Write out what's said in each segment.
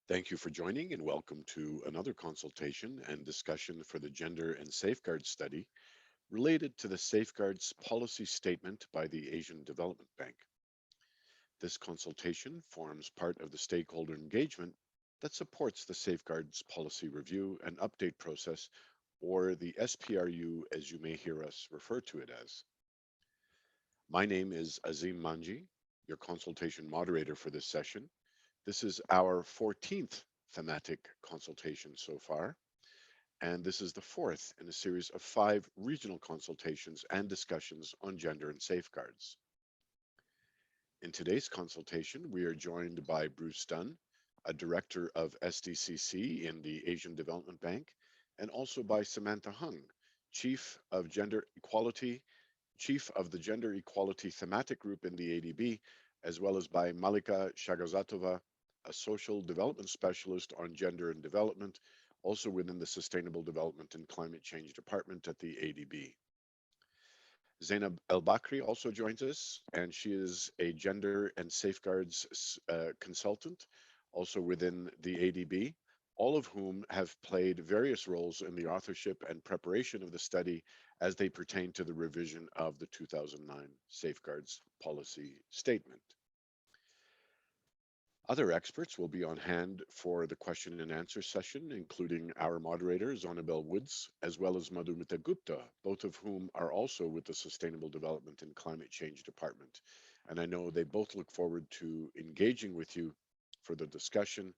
Thank you for joining and welcome to another consultation and discussion for the Gender and Safeguards Study related to the Safeguards Policy Statement by the Asian Development Bank. This consultation forms part of the stakeholder engagement that supports the Safeguards Policy Review and Update process, or the SPRU as you may hear us refer to it as. My name is Azim Manji, your consultation moderator for this session. This is our 14th thematic consultation so far, and this is the fourth in a series of 5 regional consultations and discussions on gender and safeguards. In today's consultation, we are joined by Bruce Dunn, a director of SDCC in the Asian Development Bank, and also by Samantha Hung, Chief of the Gender Equality Thematic Group in the ADB, as well as by Malika Shagazatova, a social development specialist on gender and development, also within the Sustainable Development and Climate Change Department at the ADB. Zainab El-Bakri also joins us, and she is a gender and safeguards consultant, also within the ADB, all of whom have played various roles in the authorship and preparation of the study as they pertain to the revision of the 2009 Safeguards Policy Statement. Other experts will be on hand for the question and answer session, including our moderator, Zonabel Woods, as well as Madhumita Gupta, both of whom are also with the Sustainable Development and Climate Change Department. And I know they both look forward to engaging with you for the discussion,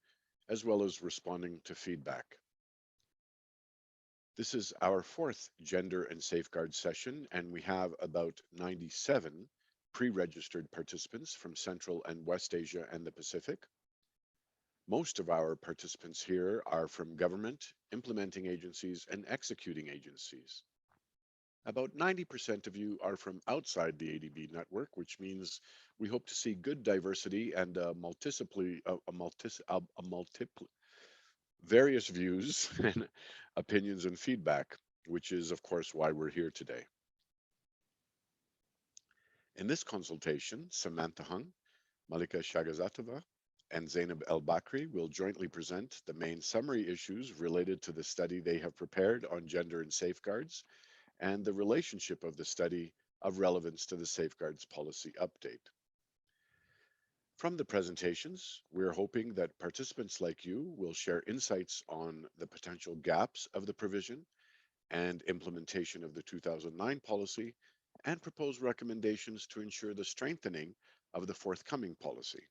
as well as responding to feedback. This is our fourth Gender and Safeguard session, and we have about 97 pre-registered participants from Central and West Asia and the Pacific. Most of our participants here are from government, implementing agencies, and executing agencies. About 90% of you are from outside the ADB network, which means we hope to see good diversity and various views and opinions and feedback, which is, of course, why we're here today. In this consultation, Samantha Hung, Malika Shagazatova, and Zainab El-Bakri will jointly present the main summary issues related to the study they have prepared on gender and safeguards, and the relationship of the study of relevance to the Safeguards Policy Update. From the presentations, we're hoping that participants like you will share insights on the potential gaps of the provision and implementation of the 2009 policy, and propose recommendations to ensure the strengthening of the forthcoming policy.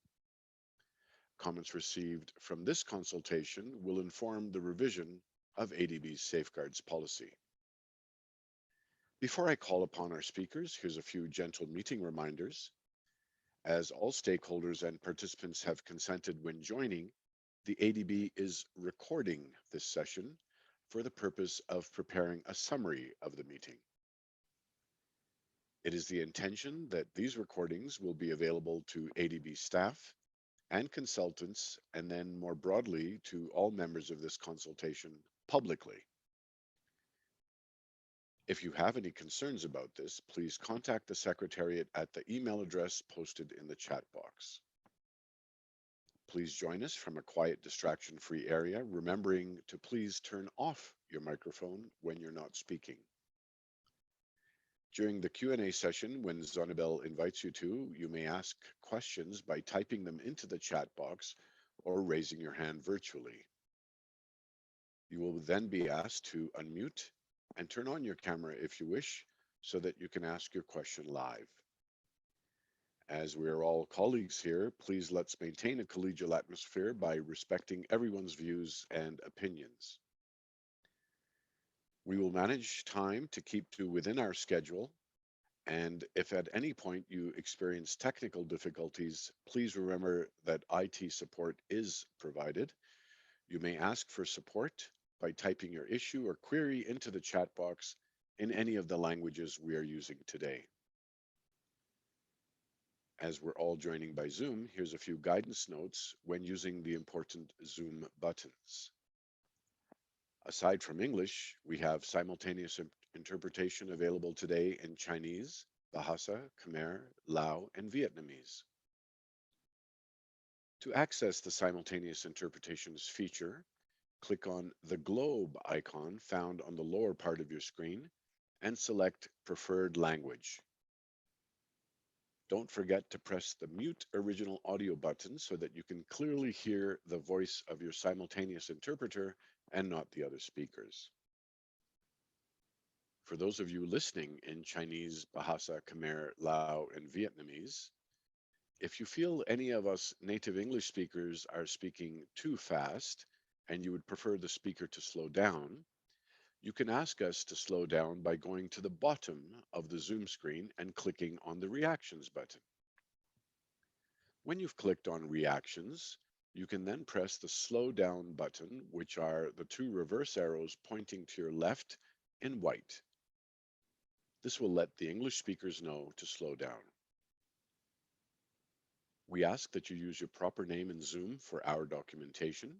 Comments received from this consultation will inform the revision of ADB's safeguards policy. Before I call upon our speakers, here's a few gentle meeting reminders. As all stakeholders and participants have consented when joining, the ADB is recording this session for the purpose of preparing a summary of the meeting. It is the intention that these recordings will be available to ADB staff and consultants, and then more broadly to all members of this consultation publicly. If you have any concerns about this, please contact the Secretariat at the email address posted in the chat box. Please join us from a quiet, distraction-free area, remembering to please turn off your microphone when you're not speaking. During the Q&A session, when Zonabel invites you to, you may ask questions by typing them into the chat box or raising your hand virtually. You will then be asked to unmute and turn on your camera if you wish, so that you can ask your question live. As we are all colleagues here, please let's maintain a collegial atmosphere by respecting everyone's views and opinions. We will manage time to keep to within our schedule, and if at any point you experience technical difficulties, please remember that IT support is provided. You may ask for support by typing your issue or query into the chat box in any of the languages we are using today. As we're all joining by Zoom, here's a few guidance notes when using the important Zoom buttons. Aside from English, we have simultaneous interpretation available today in Chinese, Bahasa, Khmer, Lao, and Vietnamese. To access the simultaneous interpretations feature, click on the globe icon found on the lower part of your screen and select Preferred Language. Don't forget to press the Mute Original Audio button so that you can clearly hear the voice of your simultaneous interpreter and not the other speakers. For those of you listening in Chinese, Bahasa, Khmer, Lao, and Vietnamese, if you feel any of us native English speakers are speaking too fast and you would prefer the speaker to slow down, you can ask us to slow down by going to the bottom of the Zoom screen and clicking on the Reactions button. When you've clicked on Reactions, you can then press the Slow Down button, which are the two reverse arrows pointing to your left in white. This will let the English speakers know to slow down. We ask that you use your proper name in Zoom for our documentation.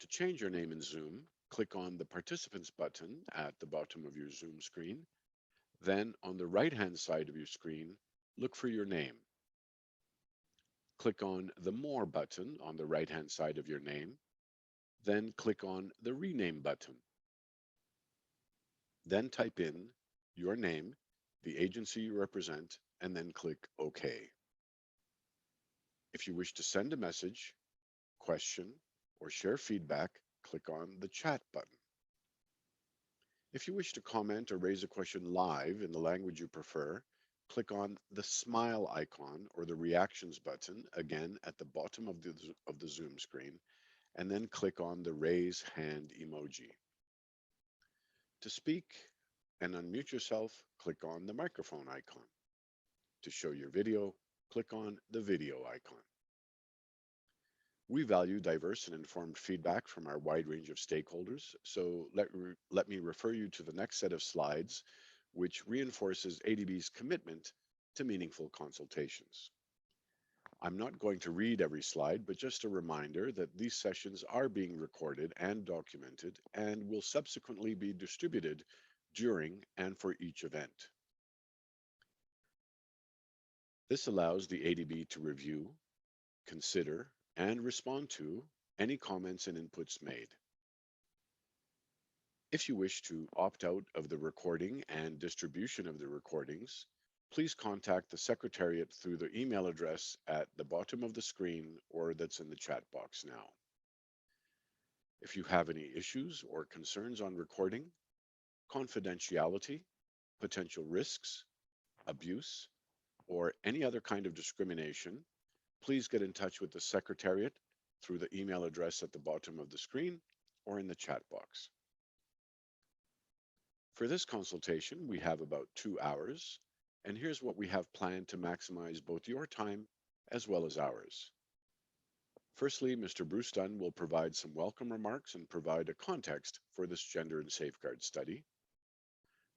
To change your name in Zoom, click on the Participants button at the bottom of your Zoom screen. Then on the right-hand side of your screen, look for your name. Click on the More button on the right-hand side of your name. Then click on the Rename button. Then type in your name, the agency you represent, and then click OK. If you wish to send a message, question, or share feedback, click on the Chat button. If you wish to comment or raise a question live in the language you prefer, click on the smile icon or the reactions button, again at the bottom of the Zoom screen, and then click on the raise hand emoji. To speak and unmute yourself, click on the microphone icon. To show your video, click on the video icon. We value diverse and informed feedback from our wide range of stakeholders, so let me refer you to the next set of slides, which reinforces ADB's commitment to meaningful consultations. I'm not going to read every slide, but just a reminder that these sessions are being recorded and documented and will subsequently be distributed during and for each event. This allows the ADB to review, consider, and respond to any comments and inputs made. If you wish to opt out of the recording and distribution of the recordings, please contact the Secretariat through the email address at the bottom of the screen or that's in the chat box now. If you have any issues or concerns on recording, confidentiality, potential risks, abuse, or any other kind of discrimination, please get in touch with the Secretariat through the email address at the bottom of the screen or in the chat box. For this consultation, we have about 2 hours, and here's what we have planned to maximize both your time as well as ours. Firstly, Mr. Bruce Dunn will provide some welcome remarks and provide a context for this gender and safeguard study.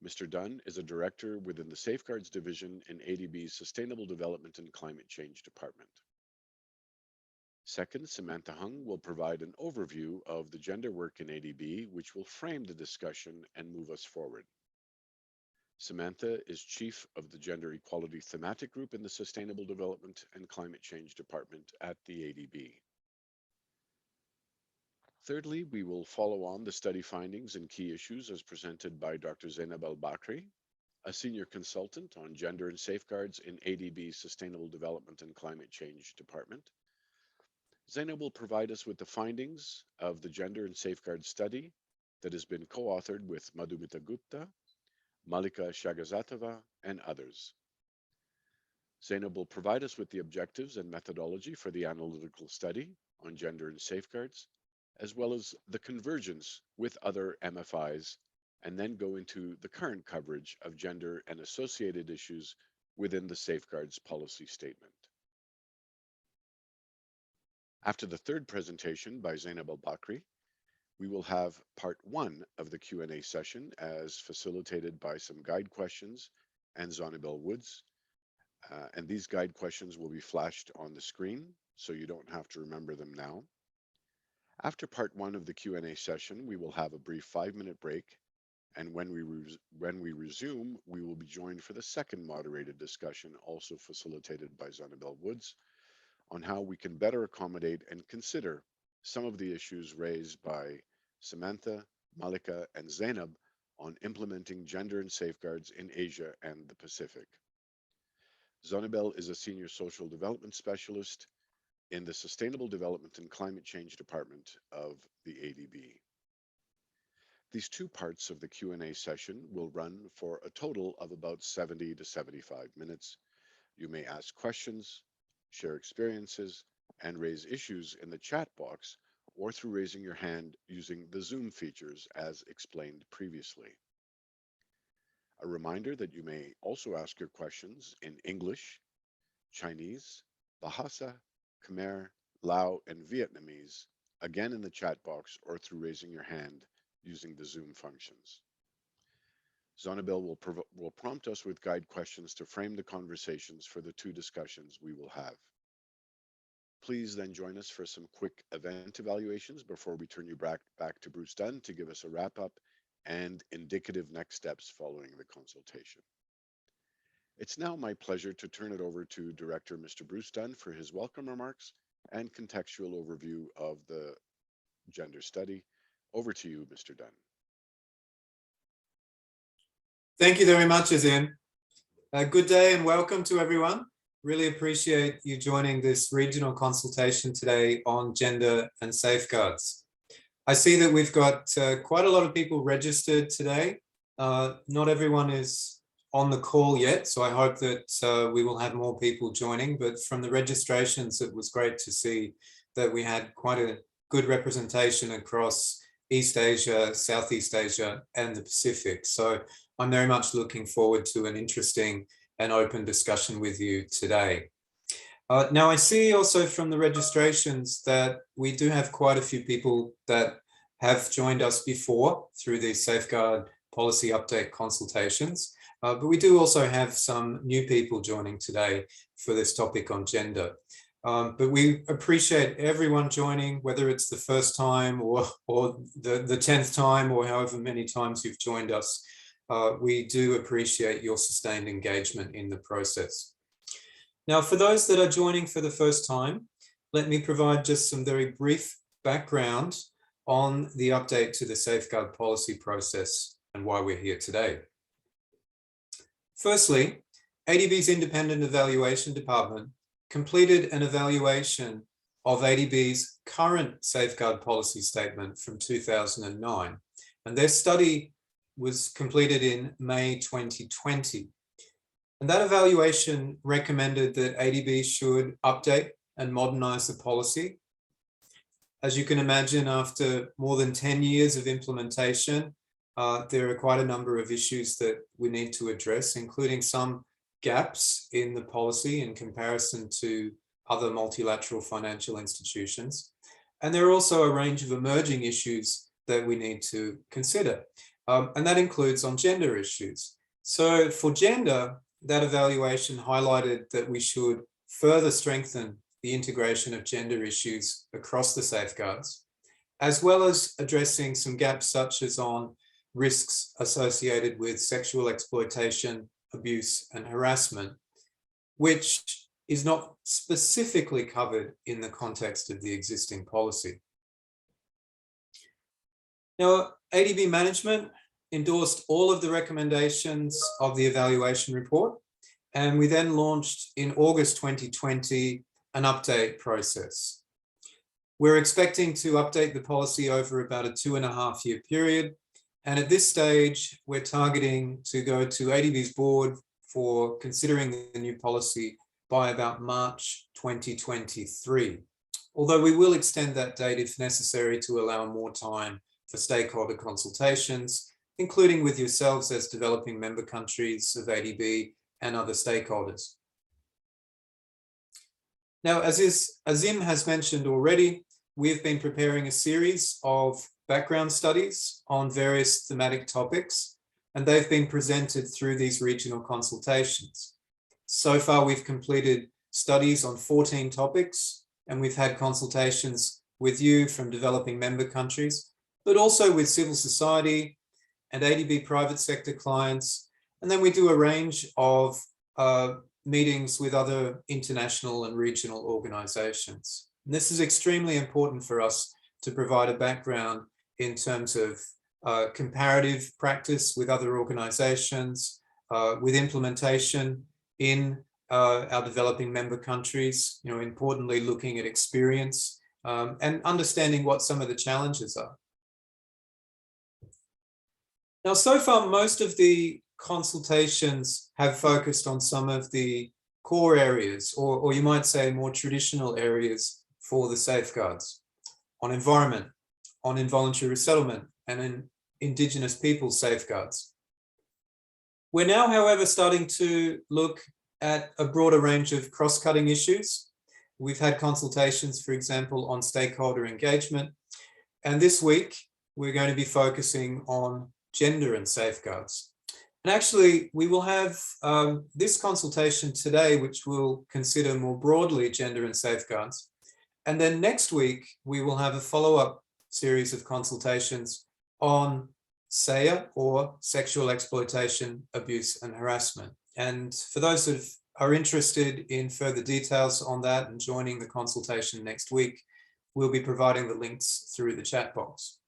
Mr. Dunn is a director within the Safeguards Division in ADB's Sustainable Development and Climate Change Department. Second, Samantha Hung will provide an overview of the gender work in ADB, which will frame the discussion and move us forward. Samantha is Chief of the Gender Equality Thematic Group in the Sustainable Development and Climate Change Department at the ADB. Thirdly, we will follow on the study findings and key issues as presented by Dr. Zainab Al-Bakri, a senior consultant on gender and safeguards in ADB's Sustainable Development and Climate Change Department. Zainab will provide us with the findings of the Gender and Safeguard study that has been co-authored with Madhumita Gupta, Malika Shagazatova, and others. Zainab will provide us with the objectives and methodology for the analytical study on gender and safeguards, as well as the convergence with other MFIs, and then go into the current coverage of gender and associated issues within the safeguards policy statement. After the third presentation by Zainab Al-Bakri, we will have part 1 of the Q&A session as facilitated by some guide questions and Zonabel Woods. And these guide questions will be flashed on the screen, so you don't have to remember them now. After part 1 of the Q&A session, we will have a brief 5-minute break. And when we resume, we will be joined for the second moderated discussion, also facilitated by Zonabel Woods, on how we can better accommodate and consider some of the issues raised by Samantha, Malika, and Zainab on implementing gender and safeguards in Asia and the Pacific. Zonabel is a senior social development specialist in the Sustainable Development and Climate Change Department of the ADB. These two parts of the Q&A session will run for a total of about 70 to 75 minutes. You may ask questions, share experiences, and raise issues in the chat box or through raising your hand using the Zoom features as explained previously. A reminder that you may also ask your questions in English, Chinese, Bahasa, Khmer, Lao, and Vietnamese, again in the chat box or through raising your hand using the Zoom functions. Zonabel will prompt us with guide questions to frame the conversations for the two discussions we will have. Please then join us for some quick event evaluations before we turn you back to Bruce Dunn to give us a wrap up and indicative next steps following the consultation. It's now my pleasure to turn it over to Director Mr. Bruce Dunn for his welcome remarks and contextual overview of the gender study. Over to you, Mr. Dunn. Thank you very much, Azim. Good day and welcome to everyone. Really appreciate you joining this regional consultation today on gender and safeguards. I see that we've got quite a lot of people registered today. Not everyone is on the call yet, so I hope that we will have more people joining, but from the registrations, it was great to see that we had quite a good representation across East Asia, Southeast Asia, and the Pacific. So I'm very much looking forward to an interesting and open discussion with you today. Now I see also from the registrations that we do have quite a few people that have joined us before through these safeguard policy update consultations, but we do also have some new people joining today for this topic on gender. But we appreciate everyone joining, whether it's the first time or the 10th time or however many times you've joined us. We do appreciate your sustained engagement in the process. Now, for those that are joining for the first time, let me provide just some very brief background on the update to the safeguard policy process and why we're here today. Firstly, ADB's Independent Evaluation Department completed an evaluation of ADB's current safeguard policy statement from 2009, and their study was completed in May 2020. And that evaluation recommended that ADB should update and modernize the policy. As you can imagine, after more than 10 years of implementation, there are quite a number of issues that we need to address, including some gaps in the policy in comparison to other multilateral financial institutions. And there are also a range of emerging issues that we need to consider. And that includes on gender issues. So for gender, that evaluation highlighted that we should further strengthen the integration of gender issues across the safeguards, as well as addressing some gaps such as on risks associated with sexual exploitation, abuse, and harassment, which is not specifically covered in the context of the existing policy. Now, ADB management endorsed all of the recommendations of the evaluation report, and we then launched in August 2020 an update process. We're expecting to update the policy over about a 2.5-year period, and at this stage, we're targeting to go to ADB's board for considering the new policy by about March 2023, although we will extend that date if necessary to allow more time for stakeholder consultations, including with yourselves as developing member countries of ADB and other stakeholders. Now, as Azim has mentioned already, we've been preparing a series of background studies on various thematic topics, and they've been presented through these regional consultations. So far, we've completed studies on 14 topics, and we've had consultations with you from developing member countries, but also with civil society and ADB private sector clients. And then we do a range of meetings with other international and regional organizations. And this is extremely important for us to provide a background in terms of comparative practice with other organizations, with implementation in our developing member countries, importantly looking at experience and understanding what some of the challenges are. Now, so far, most of the consultations have focused on some of the core areas, or you might say more traditional areas for the safeguards, on environment, on involuntary resettlement, and in Indigenous peoples safeguards. We're now, however, starting to look at a broader range of cross-cutting issues. We've had consultations, for example, on stakeholder engagement. And this week, we're going to be focusing on gender and safeguards. And actually, we will have this consultation today, which will consider more broadly gender and safeguards. And then next week, we will have a follow-up series of consultations on SERD, or sexual exploitation, abuse and harassment. And for those that are interested in further details on that and joining the consultation next week, we'll be providing the links through the chat box.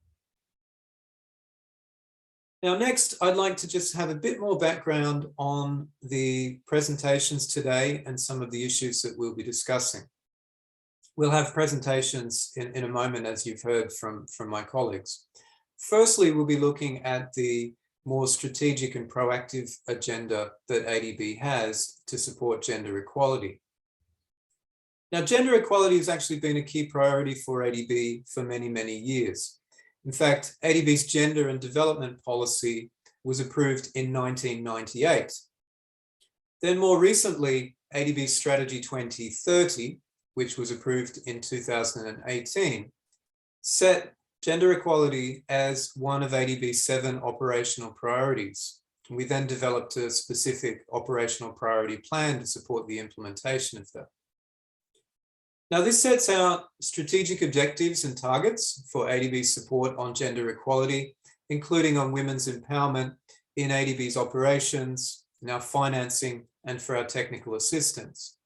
Now, next, I'd like to just have a bit more background on the presentations today and some of the issues that we'll be discussing. We'll have presentations in a moment, as you've heard from my colleagues. Firstly, we'll be looking at the more strategic and proactive agenda that ADB has to support gender equality. Now, gender equality has actually been a key priority for ADB for many, many years. In fact, ADB's gender and development policy was approved in 1998. Then more recently, ADB's Strategy 2030, which was approved in 2018, set gender equality as one of ADB's 7 operational priorities. We then developed a specific operational priority plan to support the implementation of that. Now, this sets out strategic objectives and targets for ADB's support on gender equality, including on women's empowerment in ADB's operations, in our financing, and for our technical assistance.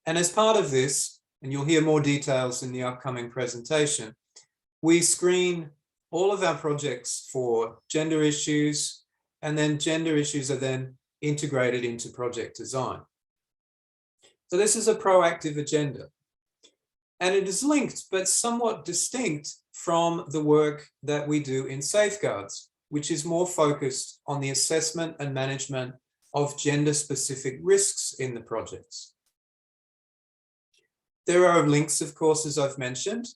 And as part of this, and you'll hear more details in the upcoming presentation, we screen all of our projects for gender issues, and then gender issues are then integrated into project design. So this is a proactive agenda. And it is linked, but somewhat distinct from the work that we do in safeguards, which is more focused on the assessment and management of gender-specific risks in the projects. There are links, of course, as I've mentioned,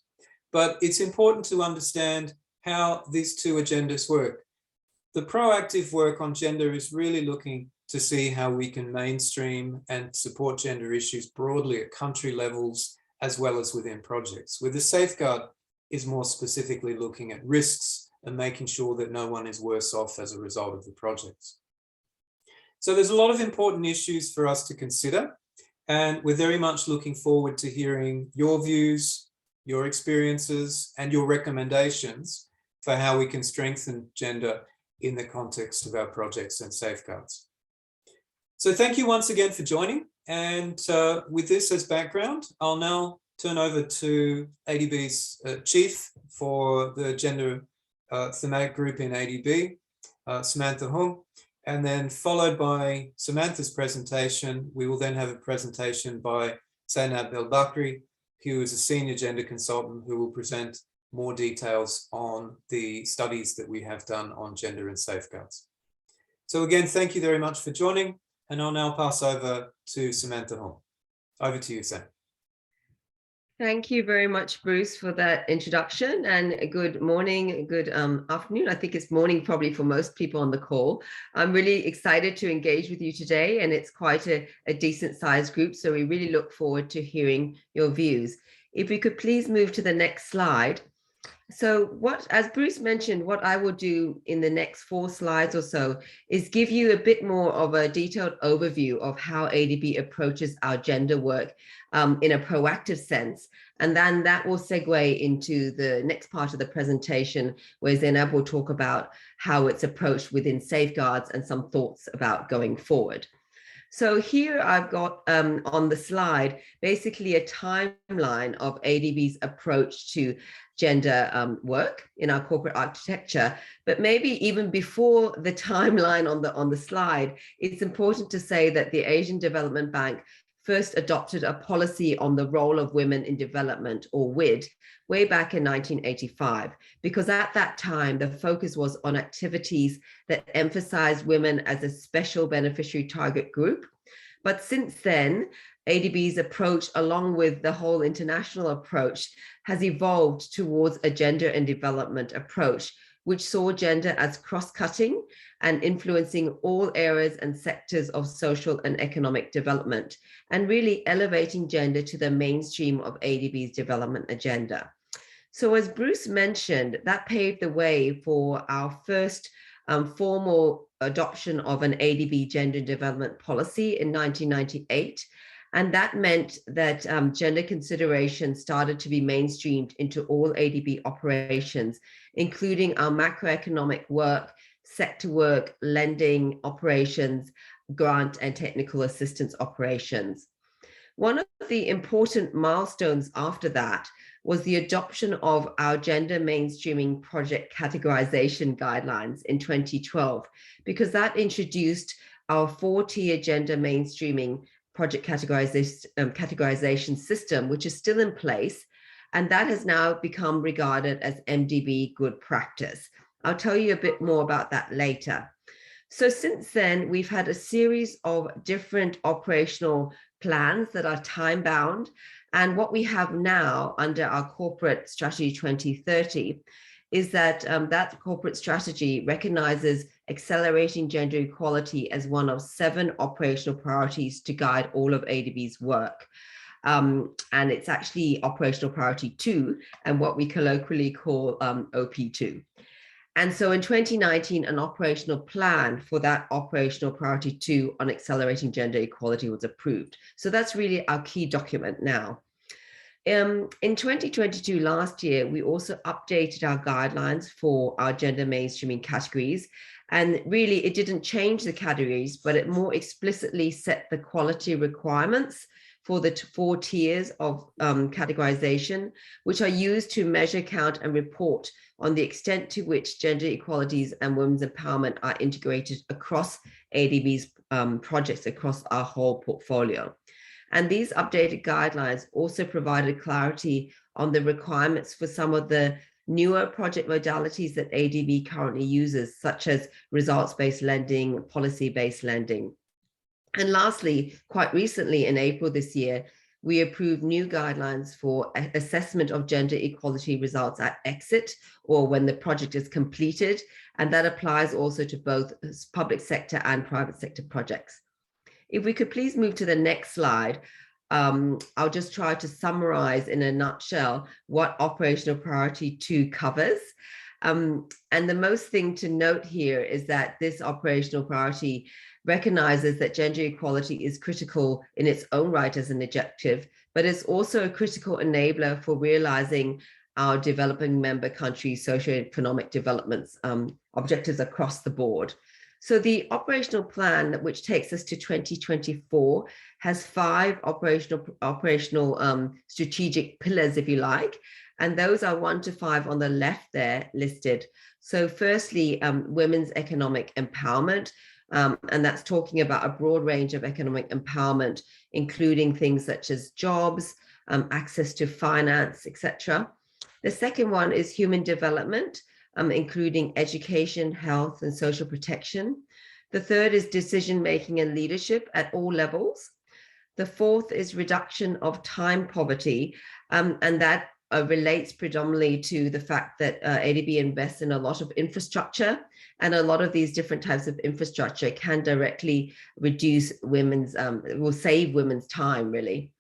but it's important to understand how these two agendas work. The proactive work on gender is really looking to see how we can mainstream and support gender issues broadly at country levels, as well as within projects, where the safeguard is more specifically looking at risks and making sure that no one is worse off as a result of the projects. So there's a lot of important issues for us to consider, and we're very much looking forward to hearing your views, your experiences, and your recommendations for how we can strengthen gender in the context of our projects and safeguards. So thank you once again for joining. And with this as background, I'll now turn over to ADB's Chief for the Gender Thematic Group in ADB, Samantha Hung, and then followed by Samantha's presentation, we will then have a presentation by Zainab El-Bakri, who is a senior gender consultant who will present more details on the studies that we have done on gender and safeguards. So again, thank you very much for joining, and I'll now pass over to Samantha Hung. Over to you, Sam. Thank you very much, Bruce, for that introduction, and good morning, good afternoon. I think it's morning probably for most people on the call. I'm really excited to engage with you today, and it's quite a decent sized group, so we really look forward to hearing your views. If we could please move to the next slide. So as Bruce mentioned, what I will do in the next 4 slides or so is give you a bit more of a detailed overview of how ADB approaches our gender work in a proactive sense. And then that will segue into the next part of the presentation, where Zainab will talk about how it's approached within safeguards and some thoughts about going forward. So here I've got on the slide, basically a timeline of ADB's approach to gender work in our corporate architecture. But maybe even before the timeline on the slide, it's important to say that the Asian Development Bank first adopted a policy on the role of women in development, or WID, way back in 1985, because at that time, the focus was on activities that emphasized women as a special beneficiary target group. But since then, ADB's approach, along with the whole international approach, has evolved towards a gender and development approach, which saw gender as cross-cutting and influencing all areas and sectors of social and economic development, and really elevating gender to the mainstream of ADB's development agenda. So as Bruce mentioned, that paved the way for our first formal adoption of an ADB gender development policy in 1998. And that meant that gender consideration started to be mainstreamed into all ADB operations, including our macroeconomic work, sector work, lending operations, grant and technical assistance operations. One of the important milestones after that was the adoption of our gender mainstreaming project categorization guidelines in 2012, because that introduced our 4-tier gender mainstreaming project categorization system, which is still in place. And that has now become regarded as MDB good practice. I'll tell you a bit more about that later. So since then, we've had a series of different operational plans that are time-bound. And what we have now under our corporate strategy 2030 is that that corporate strategy recognizes accelerating gender equality as one of 7 operational priorities to guide all of ADB's work. And it's actually operational priority 2 and what we colloquially call OP2. And so in 2019, an operational plan for that operational priority 2 on accelerating gender equality was approved. So that's really our key document now. In 2022, last year, we also updated our guidelines for our gender mainstreaming categories. And really, it didn't change the categories, but it more explicitly set the quality requirements for the 4 tiers of categorization, which are used to measure, count, and report on the extent to which gender equalities and women's empowerment are integrated across ADB's projects across our whole portfolio. And these updated guidelines also provided clarity on the requirements for some of the newer project modalities that ADB currently uses, such as results-based lending, policy-based lending. And lastly, quite recently in April this year, we approved new guidelines for assessment of gender equality results at exit, or when the project is completed. And that applies also to both public sector and private sector projects. If we could please move to the next slide, I'll just try to summarize in a nutshell what operational priority 2 covers. And the most thing to note here is that this operational priority recognizes that gender equality is critical in its own right as an objective, but it's also a critical enabler for realizing our developing member countries' socioeconomic developments objectives across the board. So the operational plan, which takes us to 2024, has 5 operational strategic pillars, if you like, and those are 1 to 5 on the left there listed. So firstly, women's economic empowerment, and that's talking about a broad range of economic empowerment, including things such as jobs, access to finance, etc. The second one is human development, including education, health, and social protection. The third is decision-making and leadership at all levels. The fourth is reduction of time poverty, and that relates predominantly to the fact that ADB invests in a lot of infrastructure, and a lot of these different types of infrastructure can directly reduce will save women's time, really.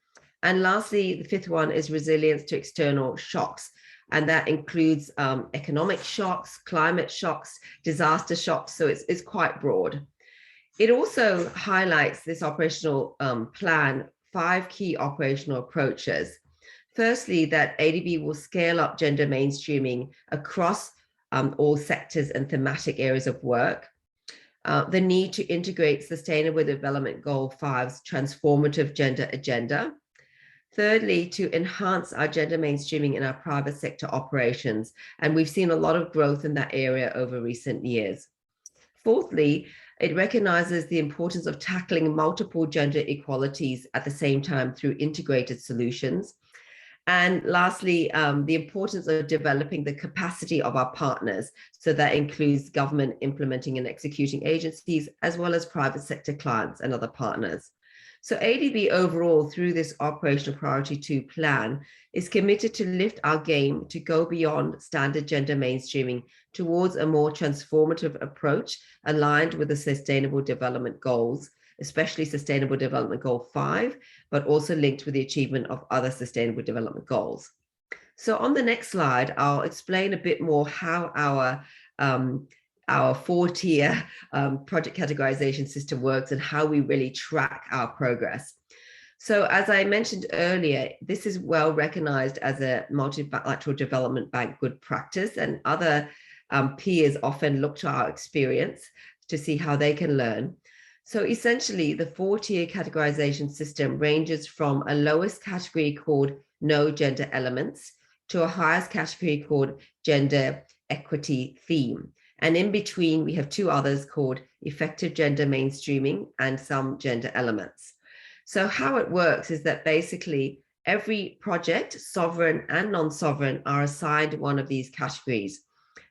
And lastly, the fifth one is resilience to external shocks. And that includes economic shocks, climate shocks, disaster shocks. So it's quite broad. It also highlights this operational plan, 5 key operational approaches. Firstly, that ADB will scale up gender mainstreaming across all sectors and thematic areas of work. the need to integrate Sustainable Development Goal 5's transformative gender agenda. Thirdly, to enhance our gender mainstreaming in our private sector operations. And we've seen a lot of growth in that area over recent years. Fourthly, it recognizes the importance of tackling multiple gender equalities at the same time through integrated solutions. And lastly, the importance of developing the capacity of our partners. So that includes government implementing and executing agencies, as well as private sector clients and other partners. So ADB overall, through this Operational Priority 2 plan, is committed to lift our game to go beyond standard gender mainstreaming towards a more transformative approach aligned with the Sustainable Development Goals, especially Sustainable Development Goal 5, but also linked with the achievement of other Sustainable Development Goals. So on the next slide, I'll explain a bit more how our 4-tier project categorization system works and how we really track our progress. So as I mentioned earlier, this is well recognized as a multilateral development bank good practice, and other peers often look to our experience to see how they can learn. So essentially, the 4-tier categorization system ranges from a lowest category called no gender elements to a highest category called gender equity theme. And in between, we have 2 others called effective gender mainstreaming and some gender elements. So how it works is that basically every project, sovereign and non-sovereign, are assigned one of these categories.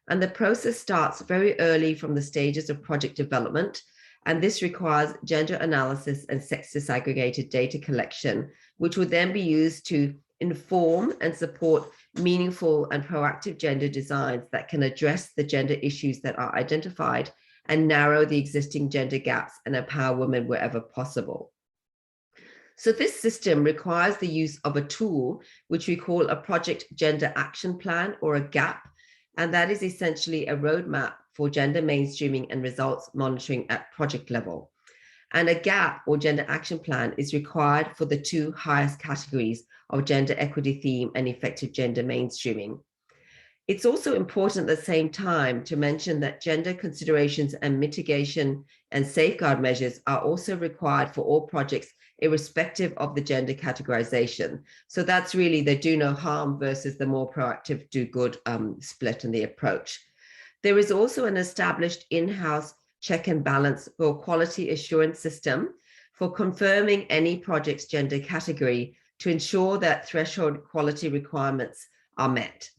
And the process starts very early from the stages of project development. And this requires gender analysis and sex disaggregated data collection, which will then be used to inform and support meaningful and proactive gender designs that can address the gender issues that are identified and narrow the existing gender gaps and empower women wherever possible. So this system requires the use of a tool, which we call a Project Gender Action Plan, or a GAP, and that is essentially a roadmap for gender mainstreaming and results monitoring at project level. And a GAP, or Gender Action Plan, is required for the 2 highest categories of gender equity theme and effective gender mainstreaming. It's also important at the same time to mention that gender considerations and mitigation and safeguard measures are also required for all projects, irrespective of the gender categorization. So that's really the do no harm versus the more proactive do good split in the approach. There is also an established in-house check and balance or quality assurance system for confirming any project's gender category to ensure that threshold quality requirements are met.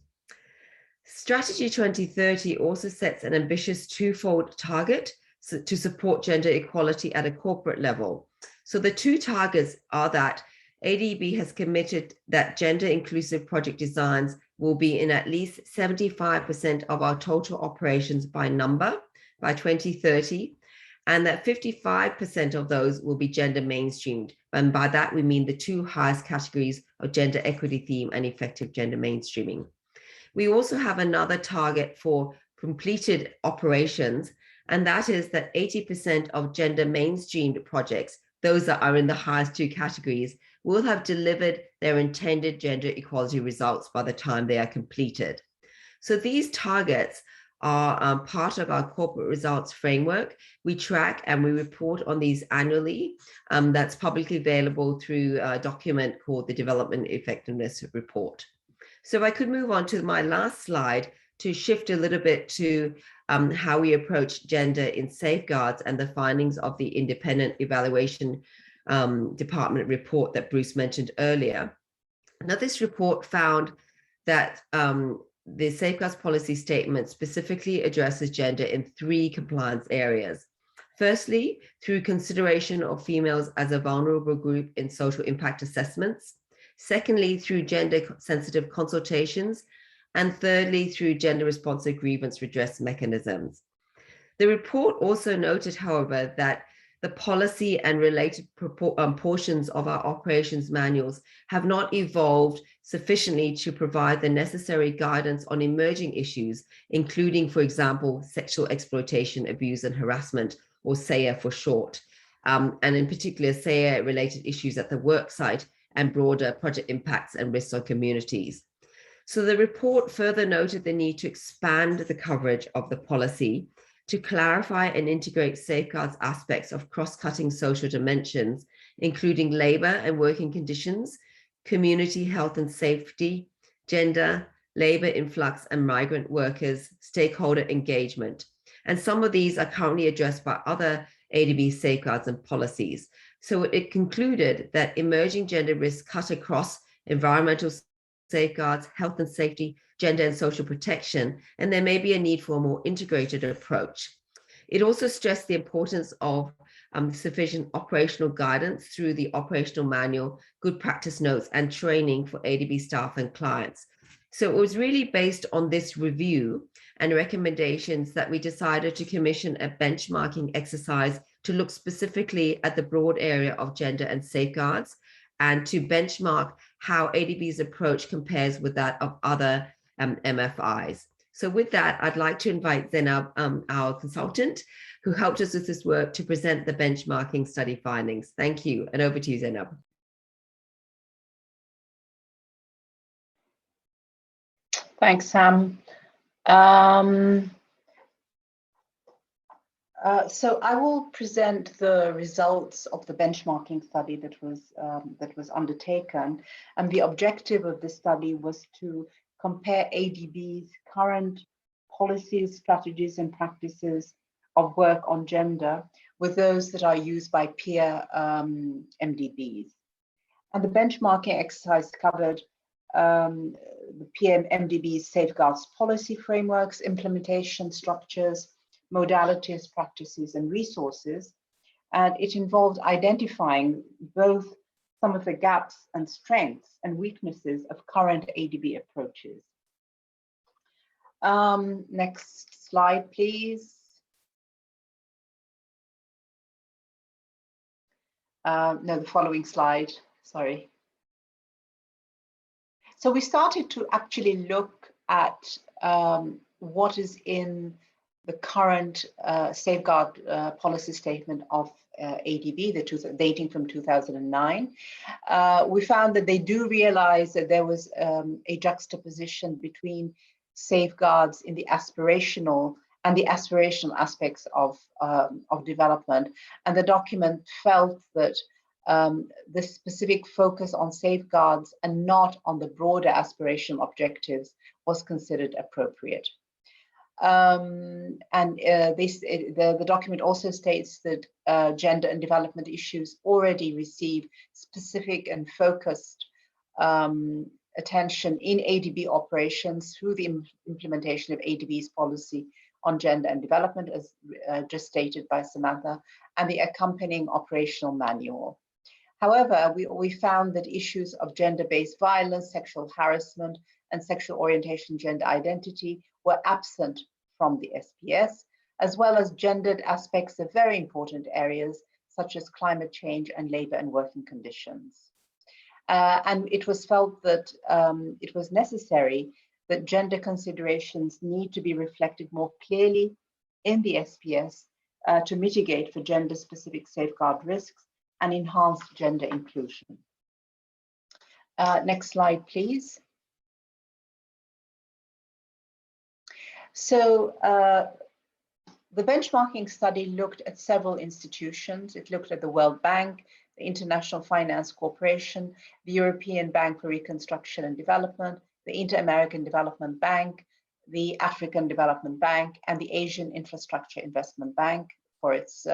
Strategy 2030 also sets an ambitious 2-fold target to support gender equality at a corporate level. So the 2 targets are that ADB has committed that gender inclusive project designs will be in at least 75% of our total operations by number by 2030, and that 55% of those will be gender mainstreamed. And by that, we mean the 2 highest categories of gender equity theme and effective gender mainstreaming. We also have another target for completed operations, and that is that 80% of gender mainstreamed projects, those that are in the highest 2 categories, will have delivered their intended gender equality results by the time they are completed. So these targets are part of our corporate results framework. We track and we report on these annually. That's publicly available through a document called the Development Effectiveness Report. So if I could move on to my last slide to shift a little bit to how we approach gender in safeguards and the findings of the independent evaluation department report that Bruce mentioned earlier. Now, this report found that the safeguards policy statement specifically addresses gender in 3 compliance areas. Firstly, through consideration of females as a vulnerable group in social impact assessments. Secondly, through gender sensitive consultations. And thirdly, through gender responsive grievance redress mechanisms. The report also noted, however, that the policy and related portions of our operations manuals have not evolved sufficiently to provide the necessary guidance on emerging issues, including, for example, sexual exploitation, abuse and harassment, or SEA for short, and in particular, SEA-related issues at the work site and broader project impacts and risks on communities. So the report further noted the need to expand the coverage of the policy to clarify and integrate safeguards aspects of cross-cutting social dimensions, including labor and working conditions, community health and safety, gender, labor influx and migrant workers, stakeholder engagement. And some of these are currently addressed by other ADB safeguards and policies. So it concluded that emerging gender risks cut across environmental safeguards, health and safety, gender and social protection, and there may be a need for a more integrated approach. It also stressed the importance of sufficient operational guidance through the operational manual, good practice notes, and training for ADB staff and clients. So it was really based on this review and recommendations that we decided to commission a benchmarking exercise to look specifically at the broad area of gender and safeguards and to benchmark how ADB's approach compares with that of other MFIs. So with that, I'd like to invite Zainab, our consultant, who helped us with this work to present the benchmarking study findings. Thank you, and over to you, Zainab. Thanks, Sam. So I will present the results of the benchmarking study that was undertaken, and the objective of this study was to compare ADB's current policies, strategies, and practices of work on gender with those that are used by peer MDBs. And the benchmarking exercise covered the PMDB's safeguards policy frameworks, implementation structures, modalities, practices, and resources. And it involved identifying both some of the gaps and strengths and weaknesses of current ADB approaches. Next slide, please. No, the following slide, sorry. So we started to actually look at what is in the current safeguard policy statement of ADB, dating from 2009. We found that they do realize that there was a juxtaposition between safeguards in the aspirational aspects of development. And the document felt that the specific focus on safeguards and not on the broader aspirational objectives was considered appropriate. The document also states that gender and development issues already receive specific and focused attention in ADB operations through the implementation of ADB's policy on gender and development, as just stated by Samantha, and the accompanying operational manual. However, we found that issues of gender-based violence, sexual harassment, and sexual orientation, gender identity were absent from the SPS, as well as gendered aspects of very important areas such as climate change and labor and working conditions. And it was felt that it was necessary that gender considerations need to be reflected more clearly in the SPS to mitigate for gender-specific safeguard risks and enhance gender inclusion. Next slide, please. So the benchmarking study looked at several institutions. It looked at the World Bank, the International Finance Corporation, the European Bank for Reconstruction and Development, the Inter-American Development Bank, the African Development Bank, and the Asian Infrastructure Investment Bank for its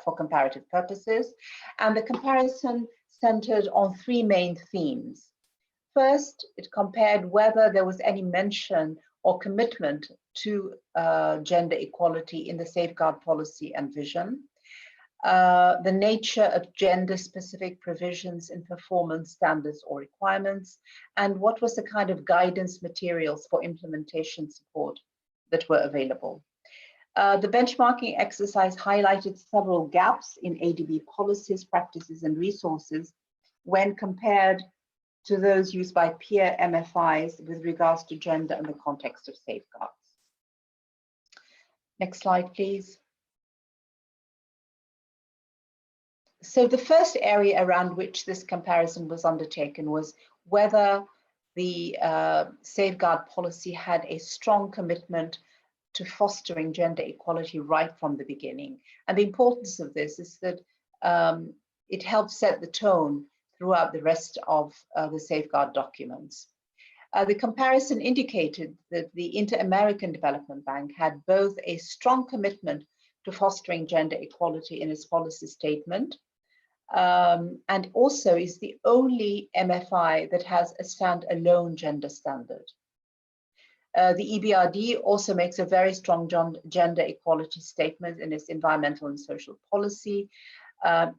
for comparative purposes. And the comparison centered on three main themes. First, it compared whether there was any mention or commitment to gender equality in the safeguard policy and vision, the nature of gender-specific provisions in performance standards or requirements, and what was the kind of guidance materials for implementation support that were available. The benchmarking exercise highlighted several gaps in ADB policies, practices, and resources when compared to those used by peer MFIs with regards to gender in the context of safeguards. Next slide, please. So the first area around which this comparison was undertaken was whether the safeguard policy had a strong commitment to fostering gender equality right from the beginning. And the importance of this is that it helps set the tone throughout the rest of the safeguard documents. The comparison indicated that the Inter-American Development Bank had both a strong commitment to fostering gender equality in its policy statement, and also is the only MFI that has a standalone gender standard. The EBRD also makes a very strong gender equality statement in its environmental and social policy,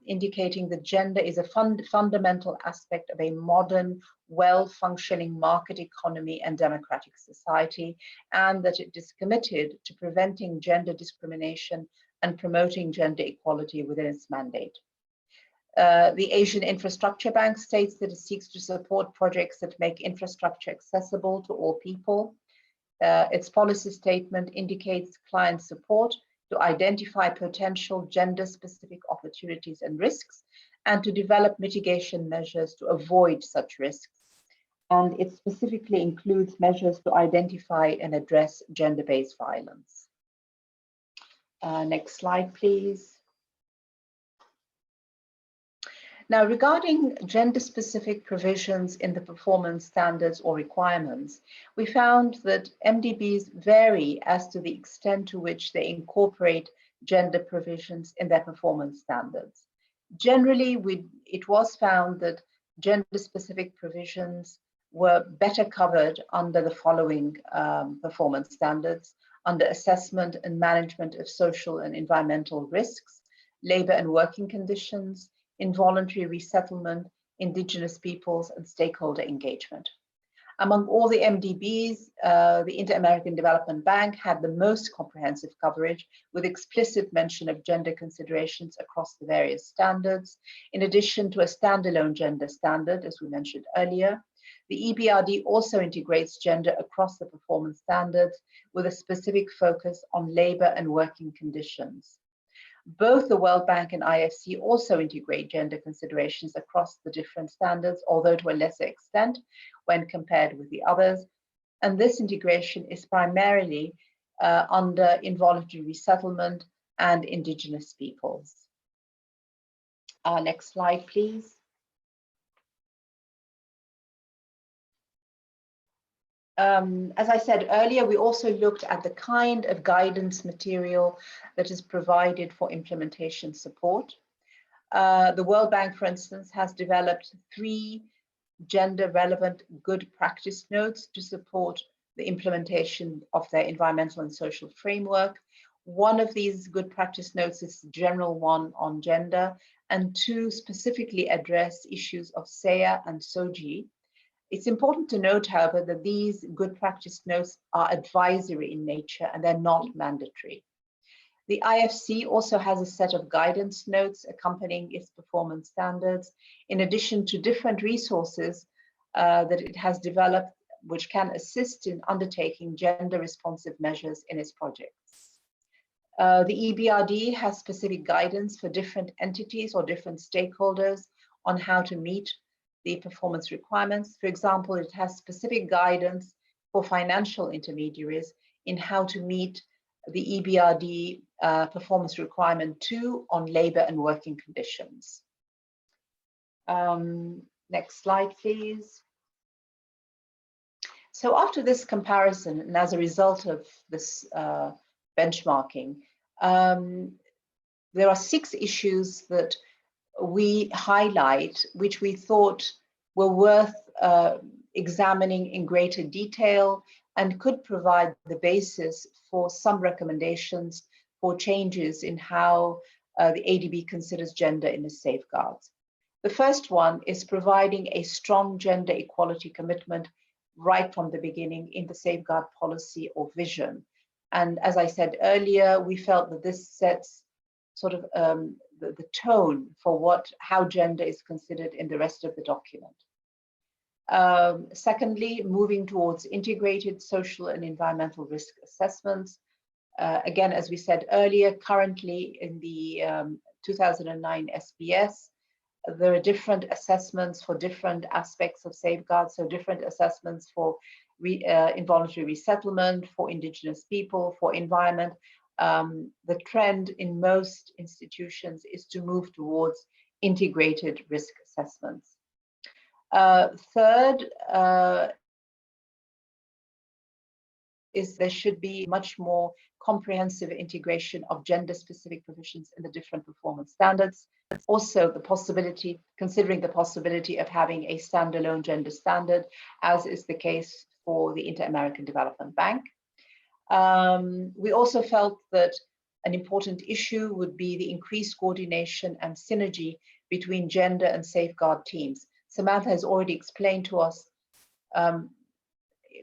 indicating that gender is a fundamental aspect of a modern, well-functioning market economy and democratic society, and that it is committed to preventing gender discrimination and promoting gender equality within its mandate. The Asian Infrastructure Bank states that it seeks to support projects that make infrastructure accessible to all people. Its policy statement indicates client support to identify potential gender-specific opportunities and risks, and to develop mitigation measures to avoid such risks. And it specifically includes measures to identify and address gender-based violence. Next slide, please. Now, regarding gender-specific provisions in the performance standards or requirements, we found that MDBs vary as to the extent to which they incorporate gender provisions in their performance standards. Generally, it was found that gender-specific provisions were better covered under the following performance standards: under assessment and management of social and environmental risks, labor and working conditions, involuntary resettlement, indigenous peoples, and stakeholder engagement. Among all the MDBs, the Inter-American Development Bank had the most comprehensive coverage, with explicit mention of gender considerations across the various standards, in addition to a standalone gender standard, as we mentioned earlier. The EBRD also integrates gender across the performance standards, with a specific focus on labor and working conditions. Both the World Bank and IFC also integrate gender considerations across the different standards, although to a lesser extent when compared with the others. And this integration is primarily under involuntary resettlement and indigenous peoples. Next slide, please. As I said earlier, we also looked at the kind of guidance material that is provided for implementation support. The World Bank, for instance, has developed 3 gender-relevant good practice notes to support the implementation of their environmental and social framework. One of these good practice notes is the general one on gender, and 2 specifically address issues of SEA and SOGI. It's important to note, however, that these good practice notes are advisory in nature and they're not mandatory. The IFC also has a set of guidance notes accompanying its performance standards, in addition to different resources that it has developed, which can assist in undertaking gender-responsive measures in its projects. The EBRD has specific guidance for different entities or different stakeholders on how to meet the performance requirements. For example, it has specific guidance for financial intermediaries in how to meet the EBRD performance requirement 2 on labor and working conditions. Next slide, please. So after this comparison, and as a result of this benchmarking, there are 6 issues that we highlight, which we thought were worth examining in greater detail and could provide the basis for some recommendations for changes in how the ADB considers gender in its safeguards. The first one is providing a strong gender equality commitment right from the beginning in the safeguard policy or vision. And as I said earlier, we felt that this sets sort of the tone for how gender is considered in the rest of the document. Secondly, moving towards integrated social and environmental risk assessments. Again, as we said earlier, currently in the 2009 SBS, there are different assessments for different aspects of safeguards, so different assessments for involuntary resettlement, for Indigenous people, for environment. The trend in most institutions is to move towards integrated risk assessments. Third, is there should be much more comprehensive integration of gender-specific provisions in the different performance standards. Also, considering the possibility of having a standalone gender standard, as is the case for the Inter-American Development Bank. We also felt that an important issue would be the increased coordination and synergy between gender and safeguard teams. Samantha has already explained to us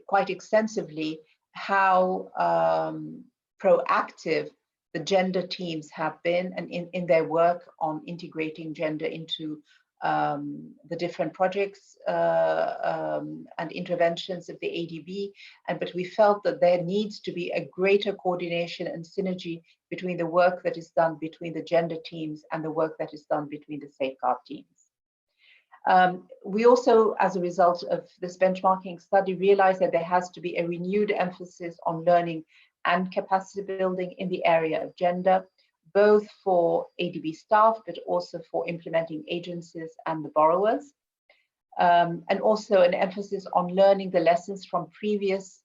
quite extensively how proactive the gender teams have been and in their work on integrating gender into the different projects and interventions of the ADB. But we felt that there needs to be a greater coordination and synergy between the work that is done between the gender teams and the work that is done between the safeguard teams. We also, as a result of this benchmarking study, realized that there has to be a renewed emphasis on learning and capacity building in the area of gender, both for ADB staff, but also for implementing agencies and the borrowers. And also an emphasis on learning the lessons from previous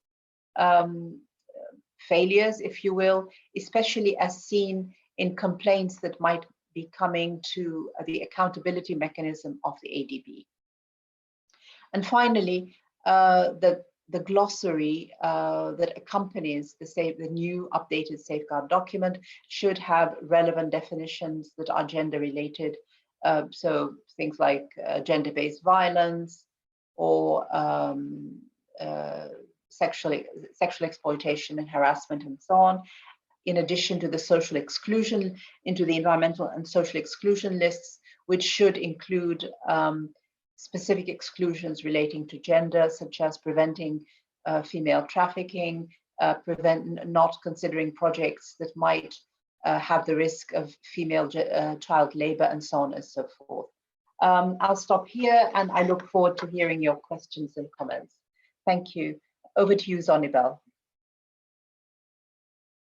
failures, if you will, especially as seen in complaints that might be coming to the accountability mechanism of the ADB. And finally, the glossary that accompanies the new updated safeguard document should have relevant definitions that are gender related. So things like gender-based violence or sexual exploitation and harassment and so on, in addition to the social exclusion, into the environmental and social exclusion lists, which should include specific exclusions relating to gender, such as preventing female trafficking, not considering projects that might have the risk of female child labor, and so on and so forth. I'll stop here, and I look forward to hearing your questions and comments. Thank you. Over to you, Zonibel.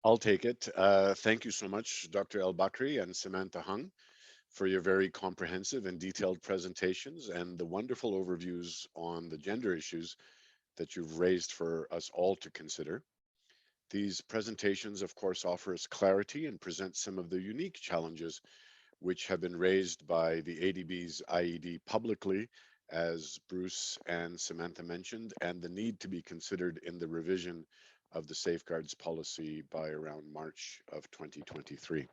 I'll take it. Thank you so much, Dr. El Bakri and Samantha Hung, for your very comprehensive and detailed presentations and the wonderful overviews on the gender issues that you've raised for us all to consider. These presentations, of course, offer us clarity and present some of the unique challenges which have been raised by the ADB's IED publicly, as Bruce and Samantha mentioned, and the need to be considered in the revision of the safeguards policy by around March of 2023.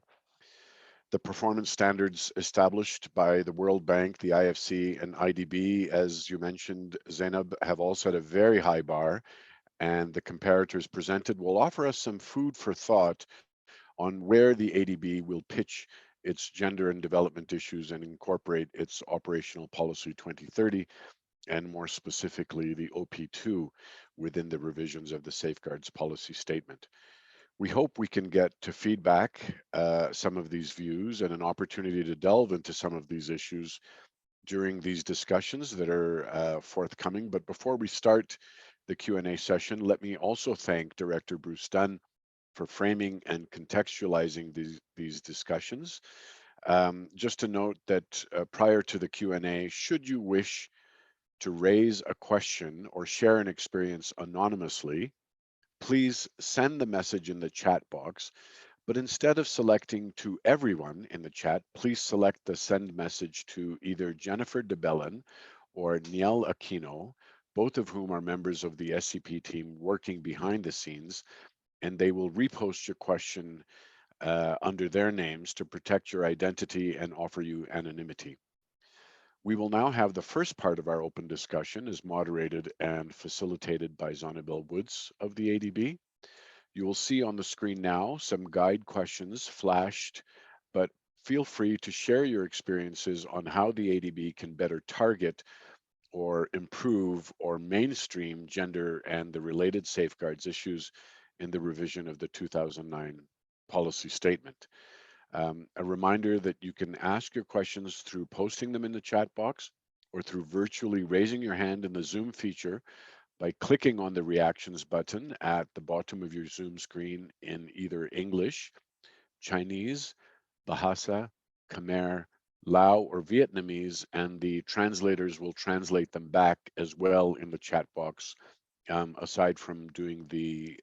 The performance standards established by the World Bank, the IFC, and IDB, as you mentioned, Zainab, have all set a very high bar, and the comparators presented will offer us some food for thought on where the ADB will pitch its gender and development issues and incorporate its operational policy 2030, and more specifically the OP2 within the revisions of the safeguards policy statement. We hope we can get to feedback some of these views and an opportunity to delve into some of these issues during these discussions that are forthcoming. But before we start the Q&A session, let me also thank Director Bruce Dunn for framing and contextualizing these discussions. Just to note that prior to the Q&A, should you wish to raise a question or share an experience anonymously, please send the message in the chat box, but instead of selecting to everyone in the chat, please select the send message to either Jennifer DeBellin or Niel Aquino, both of whom are members of the SCP team working behind the scenes, and they will repost your question under their names to protect your identity and offer you anonymity. We will now have the first part of our open discussion as moderated and facilitated by Zonibel Woods of the ADB. You will see on the screen now some guide questions flashed, but feel free to share your experiences on how the ADB can better target or improve or mainstream gender and the related safeguards issues in the revision of the 2009 policy statement. A reminder that you can ask your questions through posting them in the chat box or through virtually raising your hand in the Zoom feature by clicking on the reactions button at the bottom of your Zoom screen in either English, Chinese, Bahasa, Khmer, Lao, or Vietnamese, and the translators will translate them back as well in the chat box, aside from doing the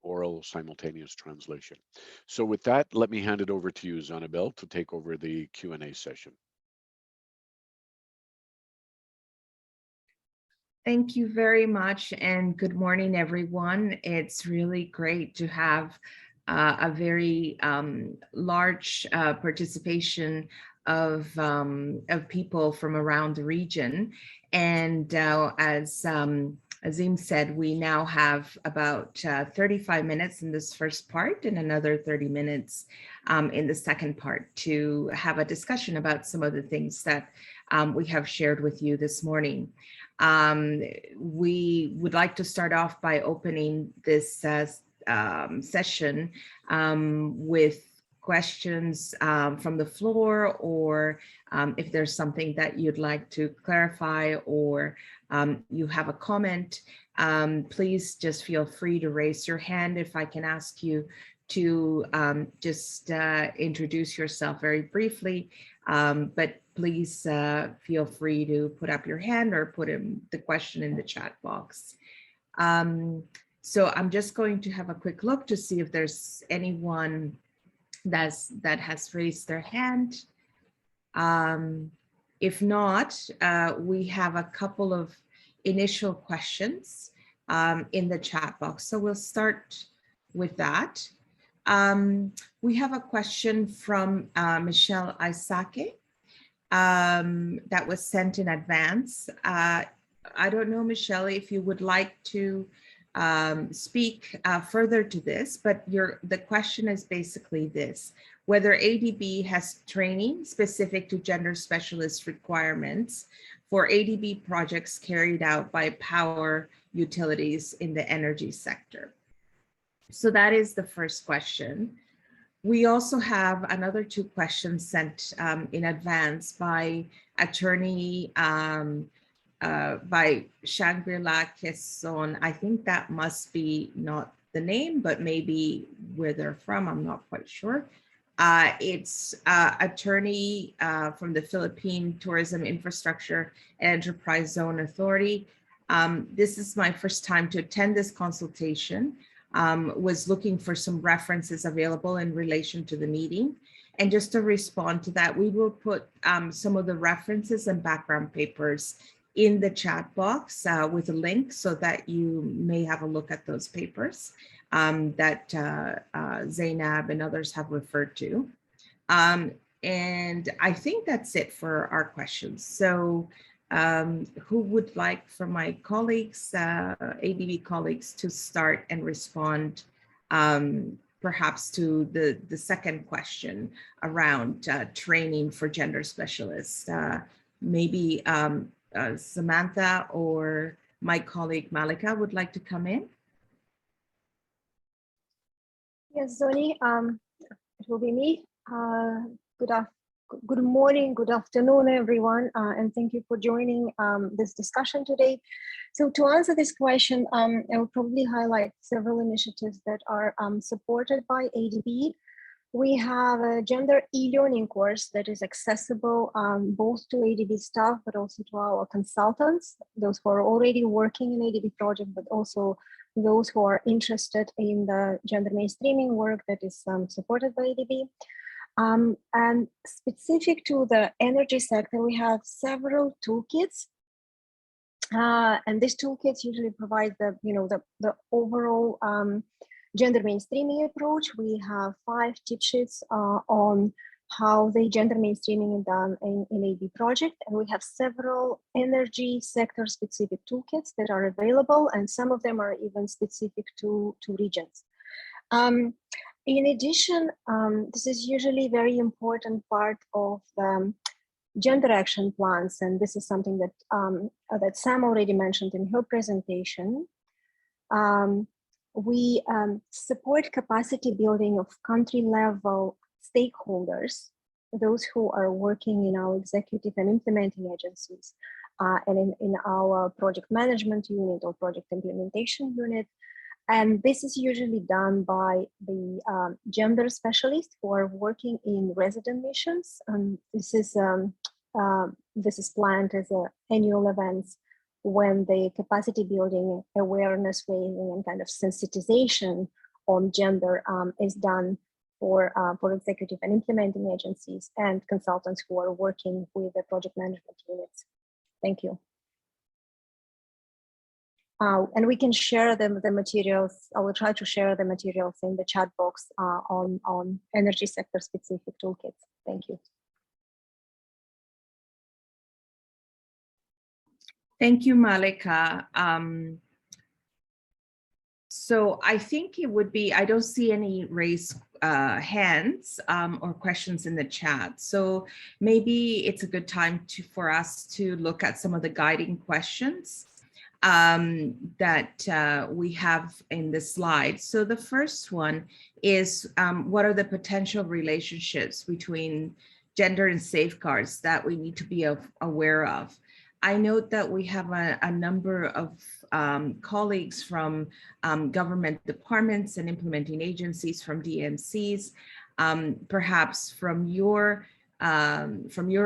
oral simultaneous translation. So with that, let me hand it over to you, Zanabel, to take over the Q&A session. Thank you very much, and good morning, everyone. It's really great to have a very large participation of people from around the region. And as Azim said, we now have about 35 minutes in this first part and another 30 minutes in the second part to have a discussion about some of the things that we have shared with you this morning. We would like to start off by opening this session with questions from the floor, or if there's something that you'd like to clarify, or you have a comment, please just feel free to raise your hand. If I can ask you to just introduce yourself very briefly, but please feel free to put up your hand or put in the question in the chat box. So I'm just going to have a quick look to see if there's anyone that has raised their hand. If not, we have a couple of initial questions in the chat box. So we'll start with that. We have a question from Michelle Isake that was sent in advance. I don't know, Michelle, if you would like to speak further to this, but the question is basically this: whether ADB has training specific to gender specialist requirements for ADB projects carried out by power utilities in the energy sector. So that is the first question. We also have another two questions sent in advance by attorney by Shangri-La Quezon. I think that must be not the name, but maybe where they're from, I'm not quite sure. It's attorney from the Philippine Tourism Infrastructure and Enterprise Zone Authority. This is my first time to attend this consultation. Was looking for some references available in relation to the meeting. And just to respond to that, we will put some of the references and background papers in the chat box with a link so that you may have a look at those papers that Zainab and others have referred to. And I think that's it for our questions. So who would like from my colleagues, ADB colleagues, to start and respond perhaps to the second question around training for gender specialists? Maybe Samantha or my colleague Malika would like to come in. Yes, Zoni, it will be me. Good morning, good afternoon, everyone, and thank you for joining this discussion today. So to answer this question, I will probably highlight several initiatives that are supported by ADB. We have a gender e-learning course that is accessible both to ADB staff, but also to our consultants, those who are already working in ADB project, but also those who are interested in the gender mainstreaming work that is supported by ADB. And specific to the energy sector, we have several toolkits. And these toolkits usually provide the overall gender mainstreaming approach. We have 5 tip sheets on how the gender mainstreaming is done in ADB project. And we have several energy sector specific toolkits that are available, and some of them are even specific to regions. In addition, this is usually a very important part of the gender action plans, and this is something that that Sam already mentioned in her presentation. We support capacity building of country level stakeholders, those who are working in our executive and implementing agencies, and in our project management unit or project implementation unit. And this is usually done by the gender specialists who are working in resident missions. This is planned as an annual event when the capacity building, awareness raising, and kind of sensitization on gender is done for executive and implementing agencies and consultants who are working with the project management units. Thank you. And we can share the materials. I will try to share the materials in the chat box on energy sector specific toolkits. Thank you. Thank you, Malika. So I think it would be, I don't see any raised hands or questions in the chat. So maybe it's a good time for us to look at some of the guiding questions that we have in the slide. So the first one is, what are the potential relationships between gender and safeguards that we need to be aware of? I note that we have a number of colleagues from government departments and implementing agencies, from DMCs. Perhaps from your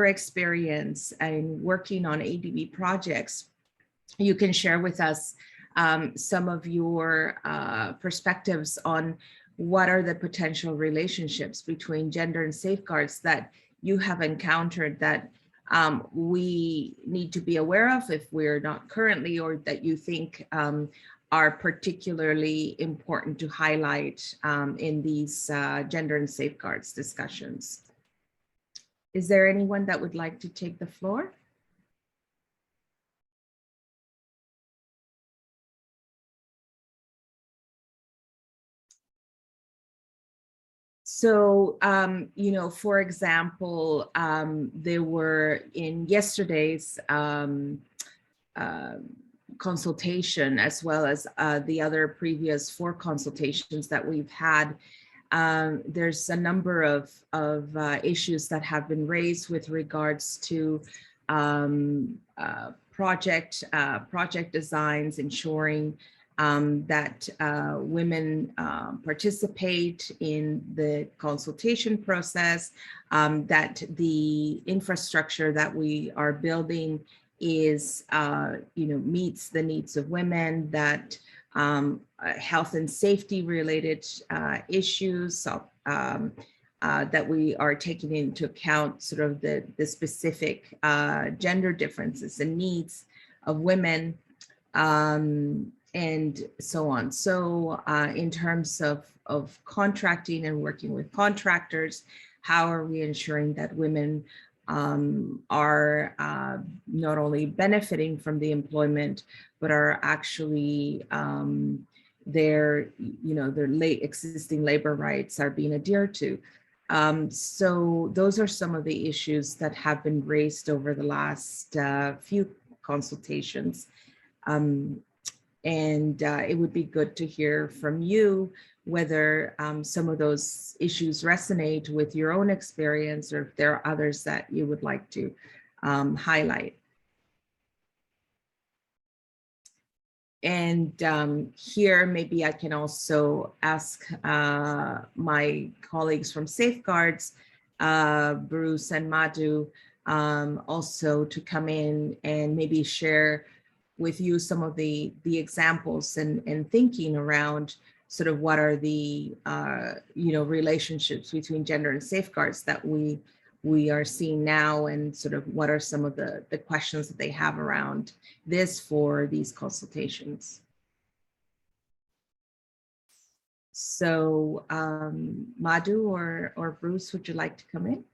experience and working on ADB projects, you can share with us some of your perspectives on what are the potential relationships between gender and safeguards that you have encountered that we need to be aware of if we're not currently, or that you think are particularly important to highlight in these gender and safeguards discussions. Is there anyone that would like to take the floor? So, you know, for example, there were in yesterday's consultation, as well as the other previous 4 consultations that we've had, there's a number of issues that have been raised with regards to project designs, ensuring that women participate in the consultation process, that the infrastructure that we are building is, you know, meets the needs of women, that health and safety related issues that we are taking into account, sort of the specific gender differences and needs of women, and so on. So in terms of contracting and working with contractors, how are we ensuring that women are not only benefiting from the employment, but are actually their existing labor rights are being adhered to? So those are some of the issues that have been raised over the last few consultations. And it would be good to hear from you whether some of those issues resonate with your own experience, or if there are others that you would like to highlight. And here, maybe I can also ask my colleagues from Safeguards, Bruce and Madhu, also to come in and maybe share with you some of the examples and thinking around sort of what are the relationships between gender and safeguards that we are seeing now, and sort of what are some of the questions that they have around this for these consultations. So Madhu or Bruce, would you like to come in?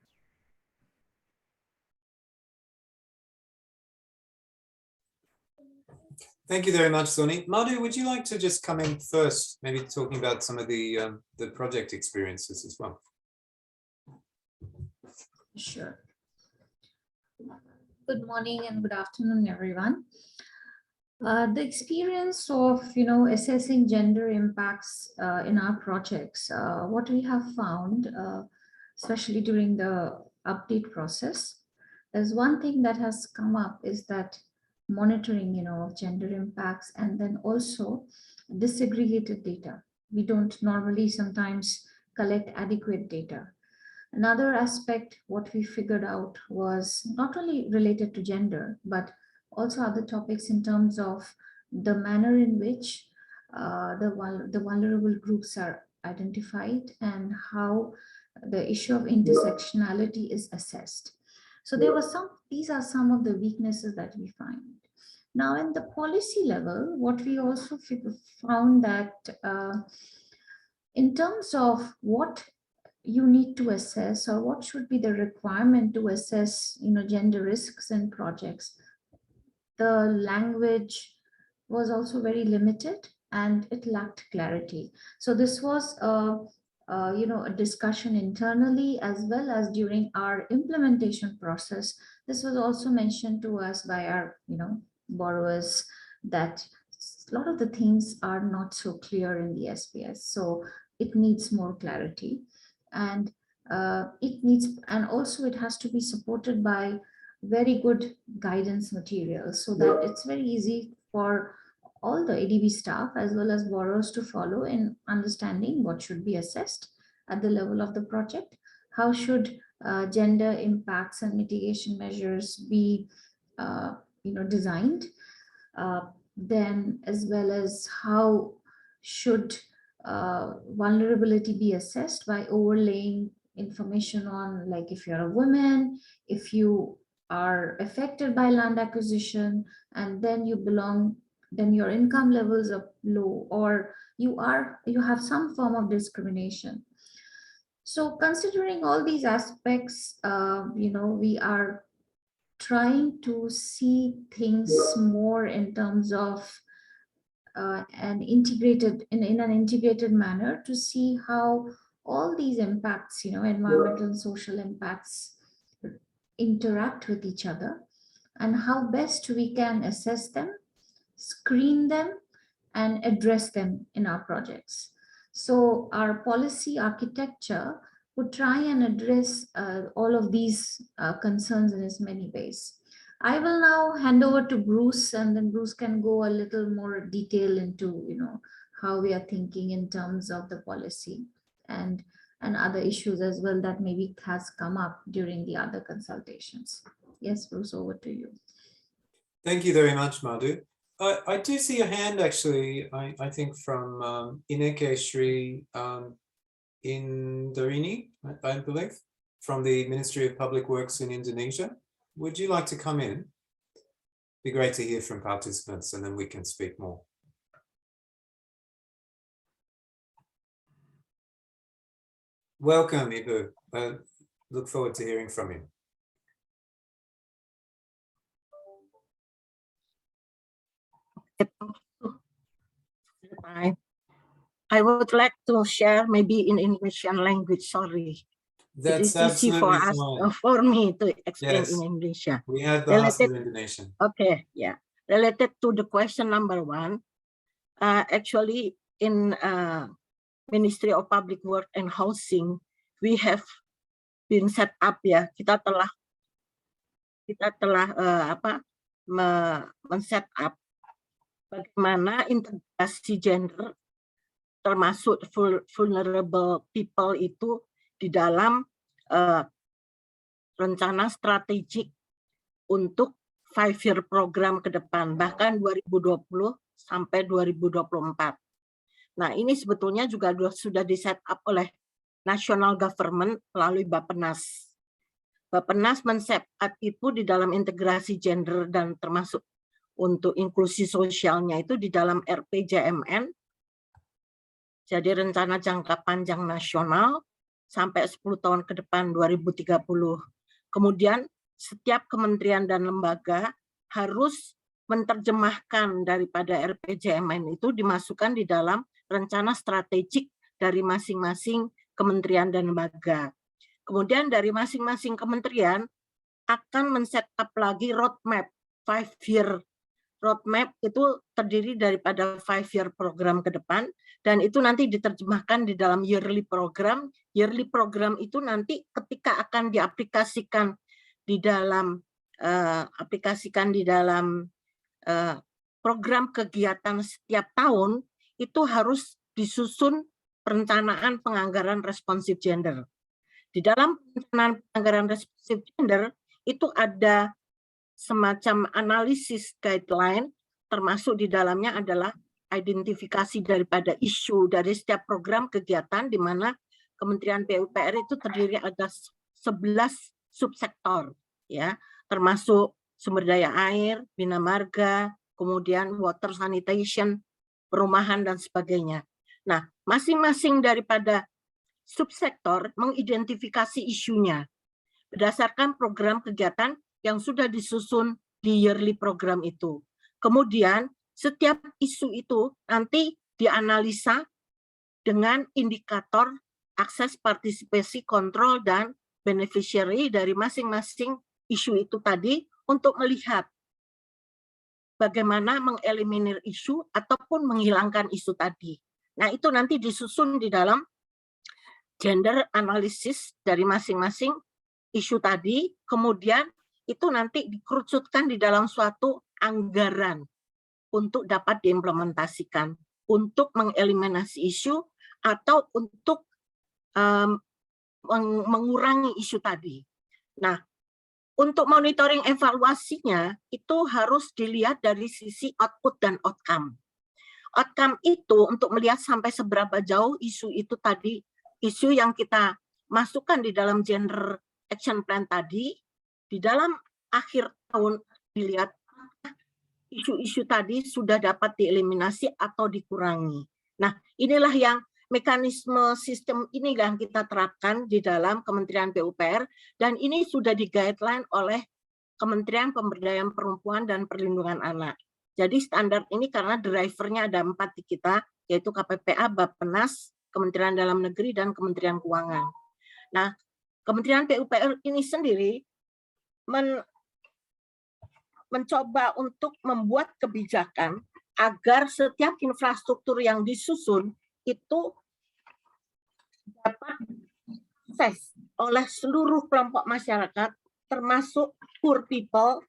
Thank you very much, Soni. Madhu, would you like to just come in first, maybe talking about some of the project experiences as well? Sure. Good morning and good afternoon, everyone. The experience of, assessing gender impacts in our projects, what we have found, especially during the update process, is one thing that has come up is that monitoring, of gender impacts, and then also disaggregated data. We don't normally sometimes collect adequate data. Another aspect, what we figured out was not only related to gender, but also other topics in terms of the manner in which the vulnerable groups are identified and how the issue of intersectionality is assessed. So these are some of the weaknesses that we find. Now, in the policy level, what we also found that in terms of what you need to assess or what should be the requirement to assess, gender risks in projects, the language was also very limited and it lacked clarity. So this was a discussion internally as well as during our implementation process. This was also mentioned to us by our borrowers that a lot of the things are not so clear in the SPS. So it needs more clarity, and also it has to be supported by very good guidance materials so that it's very easy for all the ADB staff as well as borrowers to follow in understanding what should be assessed at the level of the project, how should gender impacts and mitigation measures be designed, then as well as how should vulnerability be assessed by overlaying information on, like, if you're a woman, if you are affected by land acquisition, and then then your income levels are low, or you have some form of discrimination. So considering all these aspects, we are trying to see things more in terms of an integrated manner to see how all these impacts, environmental and social impacts, interact with each other, and how best we can assess them, screen them, and address them in our projects. So our policy architecture would try and address all of these concerns in as many ways. I will now hand over to Bruce, and then Bruce can go a little more detail into, how we are thinking in terms of the policy and other issues as well that maybe has come up during the other consultations. Yes, Bruce, over to you. Thank you very much, Madhu. I do see a hand actually, I think from Ineke Sri Indarini, I believe, from the Ministry of Public Works in Indonesia. Would you like to come in? Be great to hear from participants, and then we can speak more. Welcome, Ibu. Look forward to hearing from you. I would like to share maybe in Indonesian language, sorry. That's it is easy for us, for me to explain in Indonesia. We have the related, Indonesian. Okay, yeah. Related to the question number 1, actually in Ministry of Public Work and Housing, we have been set up, ya. Kita telah men-set up bagaimana integrasi gender termasuk vulnerable people itu di dalam rencana strategik untuk 5-year program ke depan, bahkan 2020 sampai 2024. Nah, ini sebetulnya juga sudah di-set up oleh National Government melalui Bappenas. Bappenas men-set up itu di dalam integrasi gender dan termasuk untuk inklusi sosialnya itu di dalam RPJMN. Jadi rencana jangka panjang nasional sampai 10 tahun ke depan 2030. Kemudian setiap kementerian dan lembaga harus menerjemahkan daripada RPJMN itu dimasukkan di dalam rencana strategik dari masing-masing kementerian dan lembaga. Kemudian dari masing-masing kementerian akan men-set up lagi roadmap, 5-year roadmap itu terdiri daripada 5-year program ke depan, dan itu nanti diterjemahkan di dalam yearly program. Yearly program itu nanti ketika akan diaplikasikan di dalam program kegiatan setiap tahun itu harus disusun perencanaan penganggaran responsif gender. Di dalam perencanaan penganggaran responsif gender itu ada semacam analisis guideline, termasuk di dalamnya adalah identifikasi daripada isu dari setiap program kegiatan, di mana Kementerian PUPR itu terdiri ada 11 subsektor, ya, termasuk sumber daya air, bina marga, kemudian water sanitation, perumahan dan sebagainya. Nah, masing-masing daripada subsektor mengidentifikasi isunya berdasarkan program kegiatan yang sudah disusun di yearly program itu. Kemudian setiap isu itu nanti dianalisa dengan indikator akses partisipasi, kontrol, dan beneficiary dari masing-masing isu itu tadi untuk melihat bagaimana mengeliminir isu ataupun menghilangkan isu tadi. Nah, itu nanti disusun di dalam gender analysis dari masing-masing isu tadi, kemudian itu nanti dikerucutkan di dalam suatu anggaran untuk dapat diimplementasikan, untuk mengeliminasi isu atau untuk mengurangi isu tadi. Nah, untuk monitoring evaluasinya itu harus dilihat dari sisi output dan outcome. Outcome itu untuk melihat sampai seberapa jauh isu itu tadi, isu yang kita masukkan di dalam gender action plan tadi, di dalam akhir tahun dilihat isu-isu tadi sudah dapat dieliminasi atau dikurangi. Nah, inilah yang mekanisme sistem ini yang kita terapkan di dalam Kementerian PUPR, dan ini sudah di-guideline oleh Kementerian Pemberdayaan Perempuan dan Perlindungan Anak. Jadi standar ini karena drivernya ada 4 di kita, yaitu KPPA, Bappenas, Kementerian Dalam Negeri, dan Kementerian Keuangan. Nah, Kementerian PUPR ini sendiri mencoba untuk membuat kebijakan agar setiap infrastruktur yang disusun itu dapat diakses oleh seluruh kelompok masyarakat, termasuk poor people,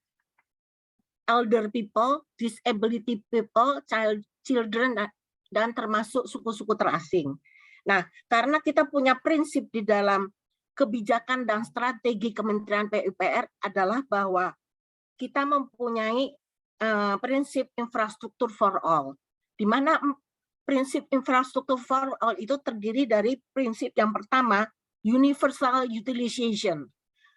elder people, disability people, children, dan termasuk suku-suku terasing. Nah, karena kita punya prinsip di dalam kebijakan dan strategi Kementerian PUPR adalah bahwa kita mempunyai prinsip infrastruktur for all, di mana prinsip infrastruktur for all itu terdiri dari prinsip yang pertama, universal utilization.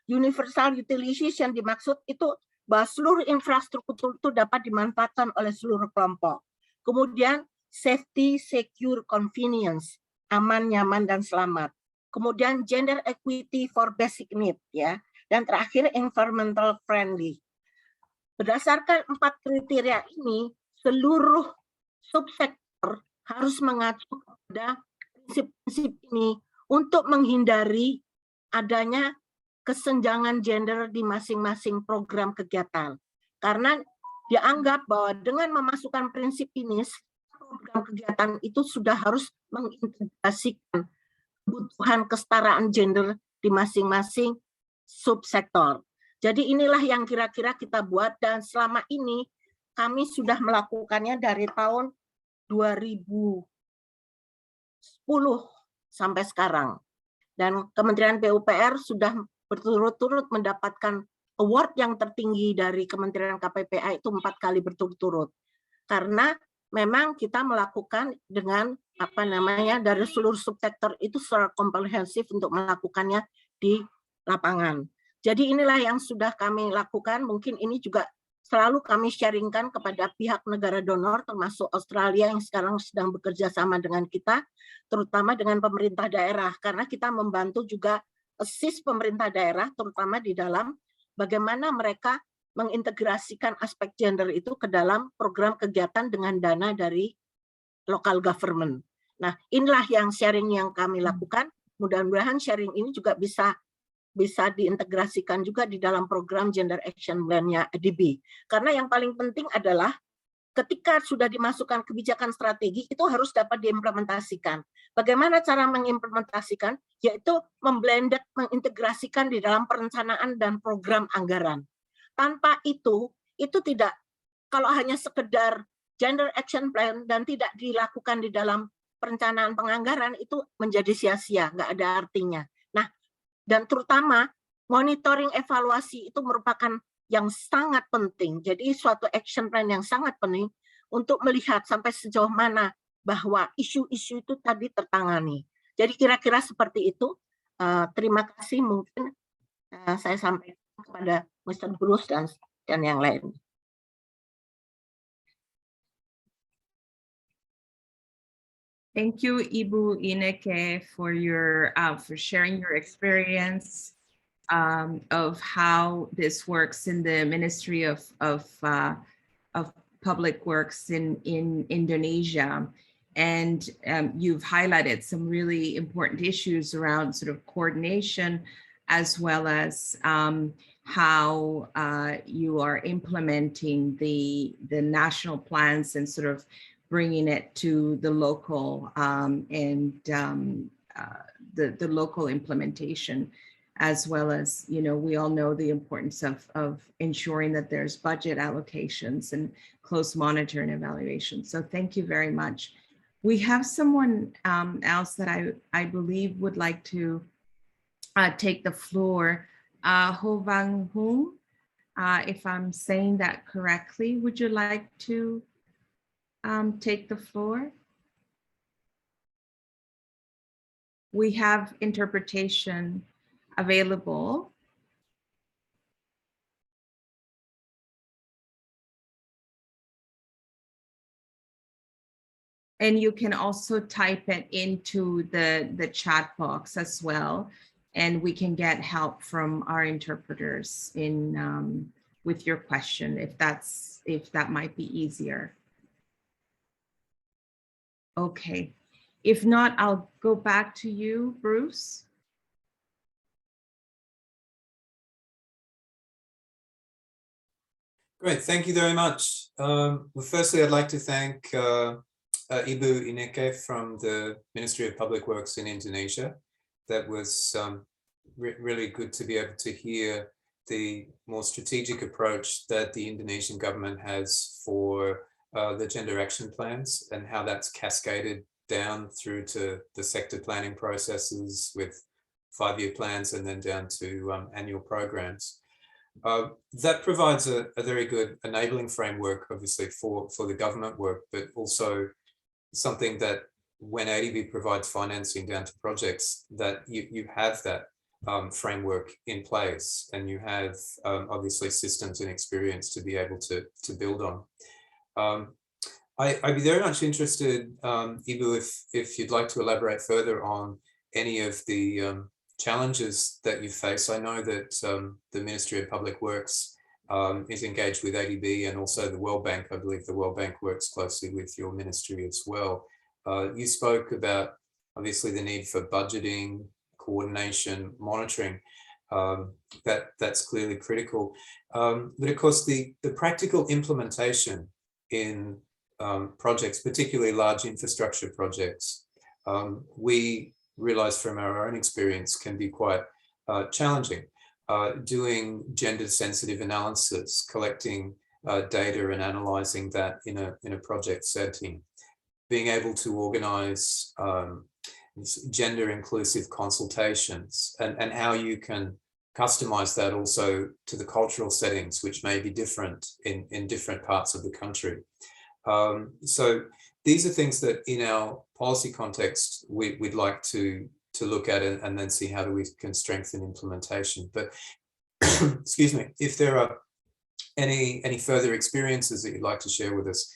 Universal utilization dimaksud itu bahwa seluruh infrastruktur itu dapat dimanfaatkan oleh seluruh kelompok. Kemudian safety, secure, convenience, aman, nyaman, dan selamat. Kemudian gender equity for basic need, ya. Dan terakhir environmental friendly. Berdasarkan 4 kriteria ini, seluruh subsektor harus mengacu pada prinsip-prinsip ini untuk menghindari adanya kesenjangan gender di masing-masing program kegiatan. Karena dianggap bahwa dengan memasukkan prinsip ini, program kegiatan itu sudah harus mengintegrasikan kebutuhan kesetaraan gender di masing-masing subsektor. Jadi inilah yang kira-kira kita buat, dan selama ini kami sudah melakukannya dari tahun 2010 sampai sekarang. Dan Kementerian PUPR sudah berturut-turut mendapatkan award yang tertinggi dari Kementerian KPPA itu 4 kali berturut-turut. Karena memang kita melakukan dengan dari seluruh subsektor itu secara komprehensif untuk melakukannya di lapangan. Jadi inilah yang sudah kami lakukan. Mungkin ini juga selalu kami sharingkan kepada pihak negara donor, termasuk Australia yang sekarang sedang bekerja sama dengan kita, terutama dengan pemerintah daerah, karena kita membantu juga assist pemerintah daerah, terutama di dalam bagaimana mereka mengintegrasikan aspek gender itu ke dalam program kegiatan dengan dana dari local government. Nah, inilah yang sharing yang kami lakukan. Mudah-mudahan sharing ini juga bisa diintegrasikan juga di dalam program Gender Action Plan-nya EDB. Karena yang paling penting adalah ketika sudah dimasukkan kebijakan strategi, itu harus dapat diimplementasikan. Bagaimana cara mengimplementasikan? Yaitu memblended, mengintegrasikan di dalam perencanaan dan program anggaran. Tanpa itu tidak kalau hanya sekedar gender action plan dan tidak dilakukan di dalam perencanaan penganggaran itu menjadi sia-sia, nggak ada artinya. Nah, dan terutama monitoring evaluasi itu merupakan yang sangat penting. Jadi suatu action plan yang sangat penting untuk melihat sampai sejauh mana bahwa isu-isu itu tadi tertangani. Jadi kira-kira seperti itu. Terima kasih, mungkin saya sampaikan kepada Mr. Bruce dan yang lain. Thank you, Ibu Ineke, for your for sharing your experience of how this works in the Ministry of Public Works in Indonesia. And you've highlighted some really important issues around sort of coordination, as well as how you are implementing the national plans and sort of bringing it to the local the local implementation, as well as, you know, we all know the importance of ensuring that there's budget allocations and close monitor and evaluation. So thank you very much. We have someone else that I believe would like to take the floor. Ho Van Hung, if I'm saying that correctly, would you like to take the floor? We have interpretation available. And you can also type it into the chat box as well. And we can get help from our interpreters in with your question, if that might be easier. Okay, if not, I'll go back to you, Bruce. Great, thank you very much. Well, firstly, I'd like to thank Ibu Ineke from the Ministry of Public Works in Indonesia. That was really good to be able to hear the more strategic approach that the Indonesian government has for the gender action plans and how that's cascaded down through to the sector planning processes with 5-year plans and then down to annual programs. That provides a very good enabling framework, obviously, for the government work, but also something that when ADB provides financing down to projects, that you have that framework in place, and you have obviously systems and experience to be able to build on. I'd be very much interested, Ibu, if you'd like to elaborate further on any of the challenges that you face. I know that the Ministry of Public Works is engaged with ADB and also the World Bank. I believe the World Bank works closely with your ministry as well. You spoke about, obviously, the need for budgeting, coordination, monitoring. That's clearly critical. But of course, the practical implementation in projects, particularly large infrastructure projects, we realize from our own experience can be quite challenging. Doing gender sensitive analysis, collecting data and analyzing that in a project setting, being able to organize gender inclusive consultations, and how you can customize that also to the cultural settings, which may be different in different parts of the country. So these are things that in our policy context, we'd like to look at it and then see how we can strengthen implementation. But excuse me, if there are any further experiences that you'd like to share with us,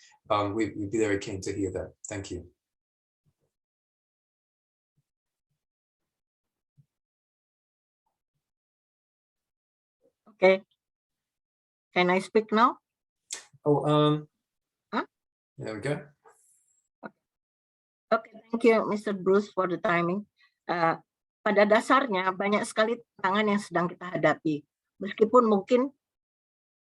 we'd be very keen to hear that. Thank you. Okay. Can I speak now? Oh, huh? There we go. Okay, thank you, Mr. Bruce, for the timing. Pada dasarnya banyak sekali tantangan yang sedang kita hadapi. Meskipun mungkin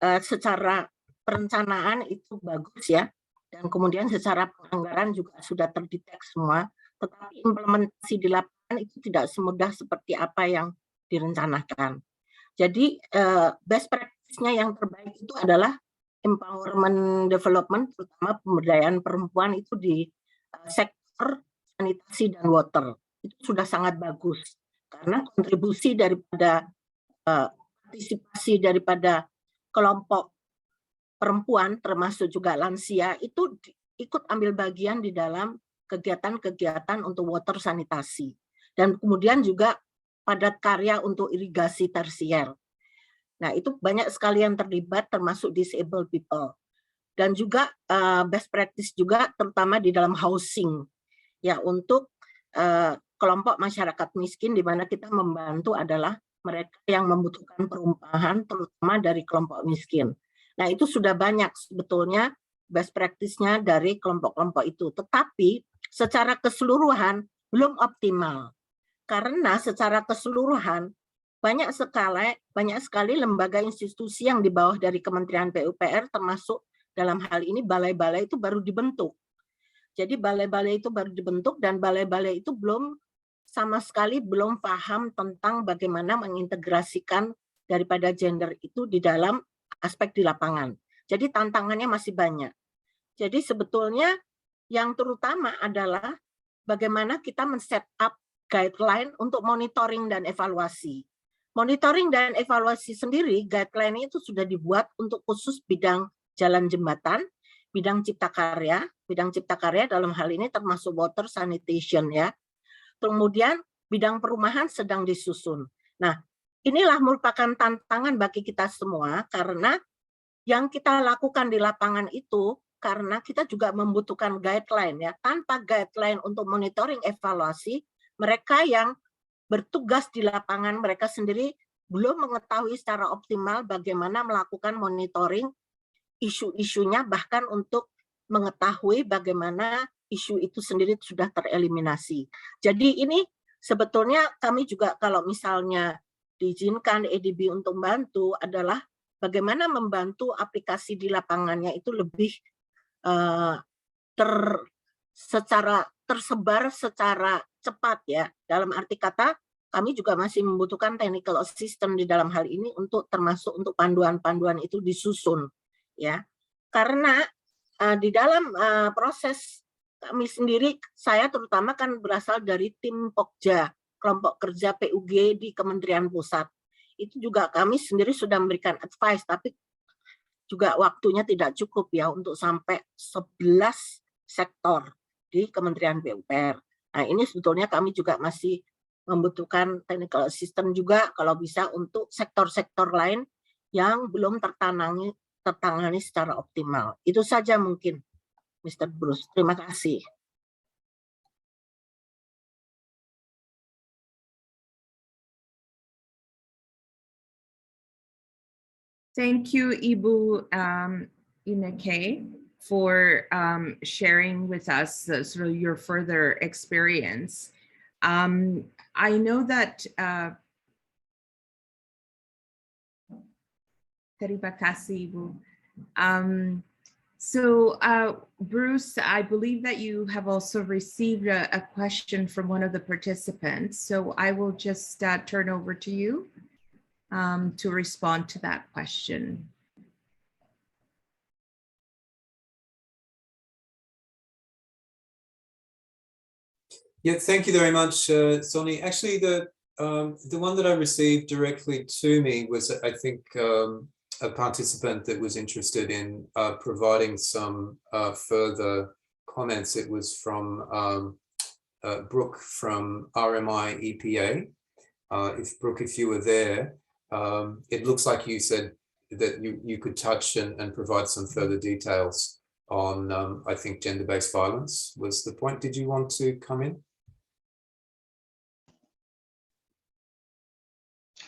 secara perencanaan itu bagus ya, dan kemudian secara penganggaran juga sudah terdetek semua, tetapi implementasi di lapangan itu tidak semudah seperti apa yang direncanakan. Jadi best practice-nya yang terbaik itu adalah empowerment development, terutama pemberdayaan perempuan itu di sektor sanitasi dan water. Itu sudah sangat bagus karena kontribusi daripada partisipasi daripada kelompok perempuan termasuk juga lansia itu ikut ambil bagian di dalam kegiatan-kegiatan untuk water sanitasi dan kemudian juga padat karya untuk irigasi tersier. Nah, itu banyak sekali yang terlibat termasuk disabled people. Dan juga best practice juga terutama di dalam housing ya untuk kelompok masyarakat miskin di mana kita membantu adalah mereka yang membutuhkan perumahan terutama dari kelompok miskin. Nah, itu sudah banyak sebetulnya best practice-nya dari kelompok-kelompok itu. Tetapi secara keseluruhan belum optimal. Karena secara keseluruhan banyak sekali lembaga institusi yang di bawah dari Kementerian PUPR termasuk dalam hal ini balai-balai itu baru dibentuk. Jadi balai-balai itu baru dibentuk dan balai-balai itu sama sekali belum paham tentang bagaimana mengintegrasikan daripada gender itu di dalam aspek di lapangan. Jadi tantangannya masih banyak. Jadi sebetulnya yang terutama adalah bagaimana kita men-set up guideline untuk monitoring dan evaluasi. Monitoring dan evaluasi sendiri, guideline itu sudah dibuat untuk khusus bidang jalan jembatan, bidang cipta karya dalam hal ini termasuk water sanitation ya. Kemudian bidang perumahan sedang disusun. Nah, inilah merupakan tantangan bagi kita semua karena yang kita lakukan di lapangan itu karena kita juga membutuhkan guideline ya. Tanpa guideline untuk monitoring evaluasi, mereka yang bertugas di lapangan mereka sendiri belum mengetahui secara optimal bagaimana melakukan monitoring isu-isunya bahkan untuk mengetahui bagaimana isu itu sendiri sudah tereliminasi. Jadi ini sebetulnya kami juga kalau misalnya diizinkan EDB untuk membantu adalah bagaimana membantu aplikasi di lapangannya itu lebih tersebar secara cepat ya. Dalam arti kata kami juga masih membutuhkan technical assistance di dalam hal ini untuk termasuk untuk panduan-panduan itu disusun ya. Karena di dalam proses kami sendiri, saya terutama kan berasal dari tim Pokja, kelompok kerja PUG di Kementerian Pusat. Itu juga kami sendiri sudah memberikan advice, tapi juga waktunya tidak cukup ya untuk sampai 11 sektor di Kementerian PUPR. Nah, ini sebetulnya kami juga masih membutuhkan technical assistance juga kalau bisa untuk sektor-sektor lain yang belum tertangani secara optimal. Itu saja mungkin, Mr. Bruce. Terima kasih. Thank you, Ibu Ineke, for sharing with us sort of your further experience. I know that terima kasih, Ibu. So, Bruce, I believe that you have also received a question from one of the participants. So I will just turn over to you to respond to that question. Yeah, thank you very much, Sonny. Actually, the one that I received directly to me was, I think, a participant that was interested in providing some further comments. It was from Brooke from RMI EPA. Brooke, if you were there, it looks like you said that you could touch and provide some further details on, I think, gender-based violence was the point. Did you want to come in?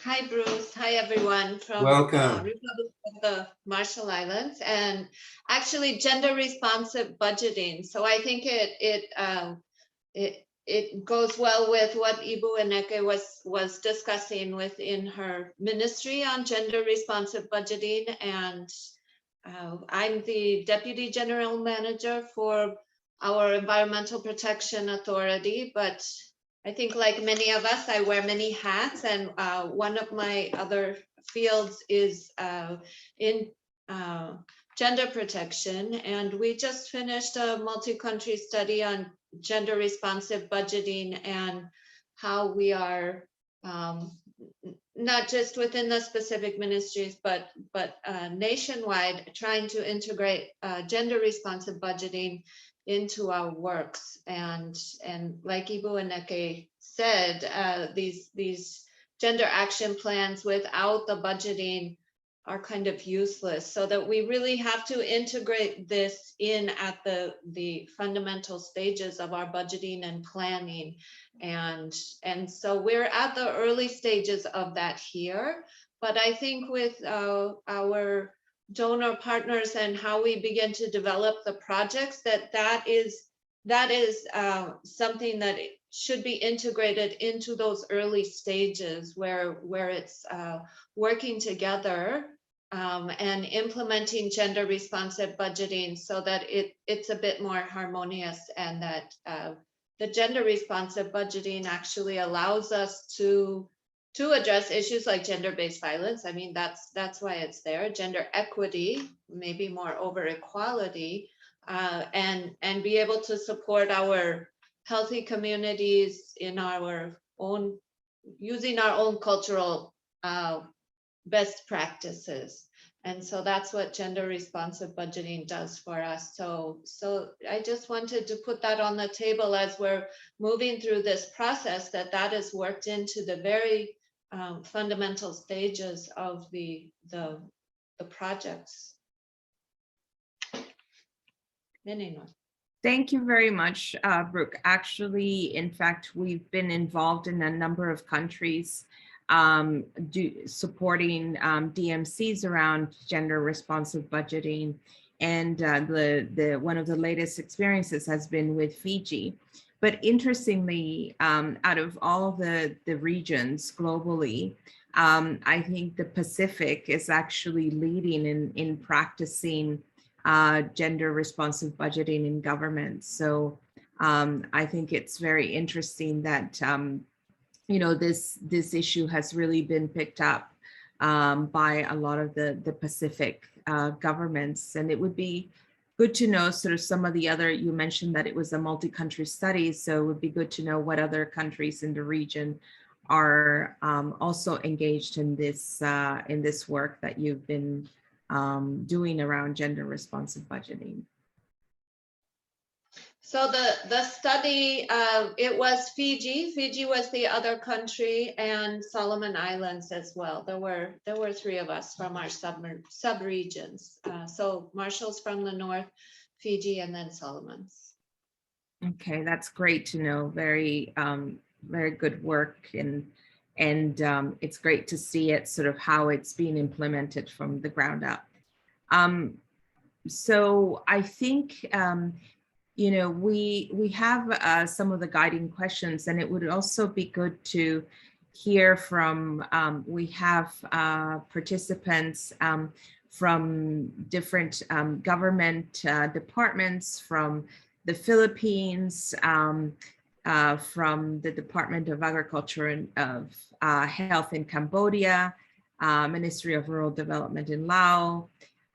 Hi, Bruce. Hi, everyone from Welcome. Republic of the Marshall Islands, and actually gender responsive budgeting. So I think it goes well with what Ibu Ineke was discussing within her ministry on gender responsive budgeting. And I'm the Deputy General Manager for our Environmental Protection Authority, but I think like many of us, I wear many hats, and one of my other fields is in gender protection. And we just finished a multi-country study on gender responsive budgeting and how we are not just within the specific ministries, but nationwide, trying to integrate gender responsive budgeting into our works. And like Ibu and Neke said, these gender action plans without the budgeting are kind of useless, so that we really have to integrate this in at the fundamental stages of our budgeting and planning. And so we're at the early stages of that here, but I think with our donor partners and how we begin to develop the projects, that is something that should be integrated into those early stages where it's working together and implementing gender responsive budgeting, so that it's a bit more harmonious, and that the gender responsive budgeting actually allows us to address issues like gender-based violence. I mean, that's why it's there. Gender equity, maybe more over equality, and be able to support our healthy communities in our own, using our own cultural best practices. And so that's what gender responsive budgeting does for us. So I just wanted to put that on the table as we're moving through this process, that is worked into the very fundamental stages of the projects. Thank you very much, Brooke. Actually, in fact, we've been involved in a number of countries supporting DMCs around gender responsive budgeting. And one of the latest experiences has been with Fiji. But interestingly, out of all the regions globally, I think the Pacific is actually leading in practicing gender responsive budgeting in government. So I think it's very interesting that you know, this issue has really been picked up by a lot of the Pacific governments. And it would be good to know sort of some of the other, you mentioned that it was a multi-country study, so it would be good to know what other countries in the region are also engaged in this work that you've been doing around gender responsive budgeting. So the study, it was Fiji. Fiji was the other country, and Solomon Islands as well. There were three of us from our sub-regions. So Marshall's from the north, Fiji, and then Solomon's. Okay, that's great to know. Very very good work, and it's great to see it sort of how it's being implemented from the ground up. So I think you know, we have some of the guiding questions, and it would also be good to hear from, we have participants from different government departments, from the Philippines, from the Department of Agriculture and of Health in Cambodia, Ministry of Rural Development in Laos,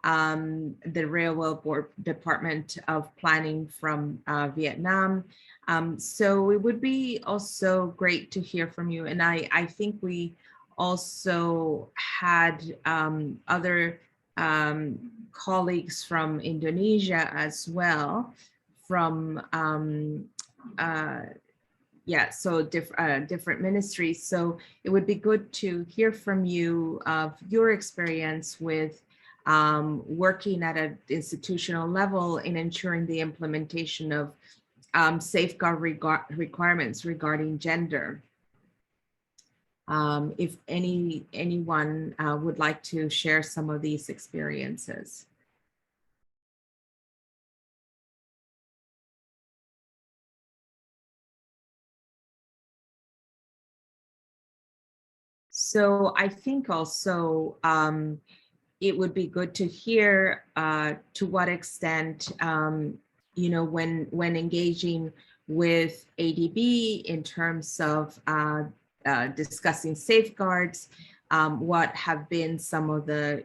the Railway Board Department of Planning from Vietnam. So it would be also great to hear from you. And I think we also had other colleagues from Indonesia as well, from yeah, so different ministries. So it would be good to hear from you of your experience with working at an institutional level in ensuring the implementation of safeguard requirements regarding gender. If anyone would like to share some of these experiences. So I think also it would be good to hear to what extent, you know, when engaging with ADB in terms of discussing safeguards, what have been some of the,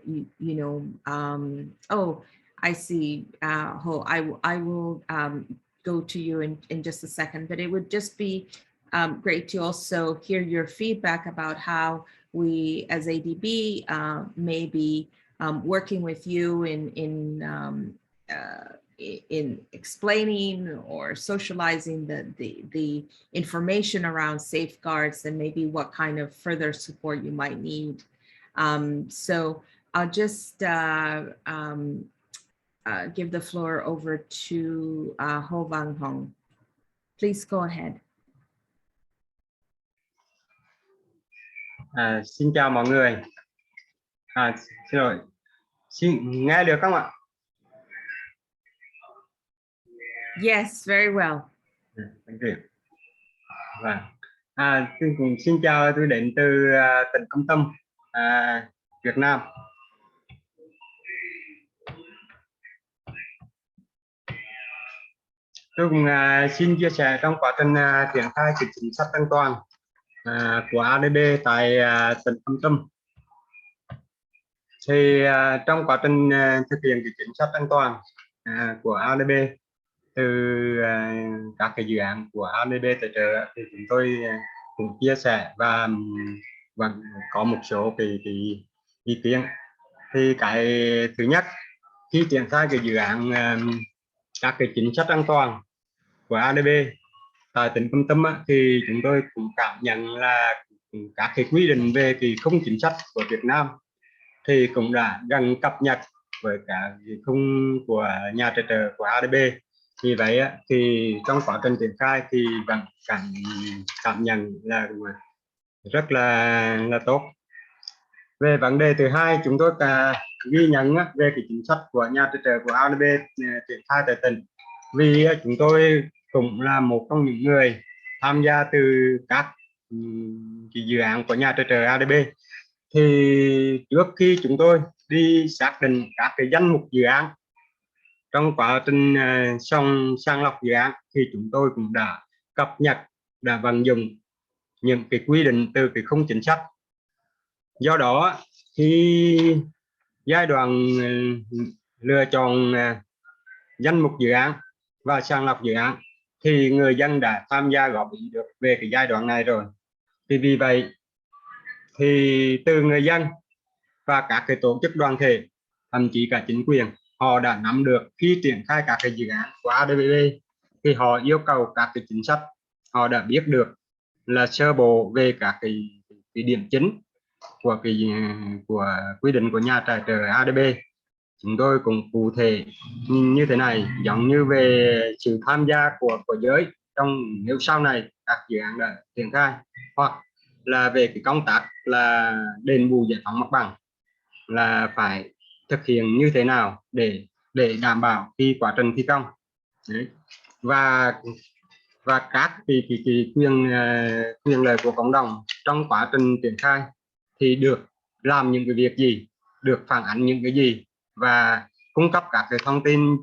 I see, Ho, I will go to you in just a second, but it would just be great to also hear your feedback about how we as ADB may be working with you in explaining or socializing the information around safeguards and maybe what kind of further support you might need. So I'll just give the floor over to Ho Vang Hong. Please go ahead. Xin chào mọi người. Xin lỗi. Nghe được không ạ? Yes, very well. Thank you. Vâng. Xin chào, tôi đến từ tỉnh Công Tâm, Việt Nam. Tôi cũng xin chia sẻ trong quá trình triển khai chính sách an toàn của ADB tại tỉnh Công Tâm. Thì trong quá trình thực hiện chính sách an toàn của ADB từ các cái dự án của ADB tài trợ thì chúng tôi cũng chia sẻ và có một số cái ý kiến. Thì cái thứ nhất, khi triển khai cái dự án các cái chính sách an toàn của ADB tại tỉnh Công Tâm thì chúng tôi cũng cảm nhận là các cái quy định về cái khung chính sách của Việt Nam thì cũng đã gần cập nhật với cả cái khung của nhà tài trợ của ADB. Vì vậy thì trong quá trình triển khai thì vẫn cảm nhận là rất là tốt. Về vấn đề thứ hai, chúng tôi ghi nhận về cái chính sách của nhà tài trợ của ADB triển khai tại tỉnh. Vì chúng tôi cũng là một trong những người tham gia từ các cái dự án của nhà tài trợ ADB. Thì trước khi chúng tôi đi xác định các cái danh mục dự án, trong quá trình sàng lọc dự án thì chúng tôi cũng đã cập nhật, đã vận dụng những cái quy định từ cái khung chính sách. Do đó khi giai đoạn lựa chọn danh mục dự án và sàng lọc dự án thì người dân đã tham gia góp ý được về cái giai đoạn này rồi. Thì vì vậy thì từ người dân và các cái tổ chức đoàn thể, thậm chí cả chính quyền, họ đã nắm được khi triển khai các cái dự án của ADB thì họ yêu cầu các cái chính sách, họ đã biết được là sơ bộ về các cái điểm chính của quy định của nhà tài trợ ADB. Chúng tôi cũng cụ thể như thế này, giống như về sự tham gia của giới trong nếu sau này các dự án đã triển khai, hoặc là về cái công tác là đền bù giải phóng mặt bằng là phải thực hiện như thế nào để đảm bảo khi quá trình thi công. Đấy. Và các cái quyền lợi của cộng đồng trong quá trình triển khai thì được làm những cái việc gì, được phản ánh những cái gì và cung cấp các cái thông tin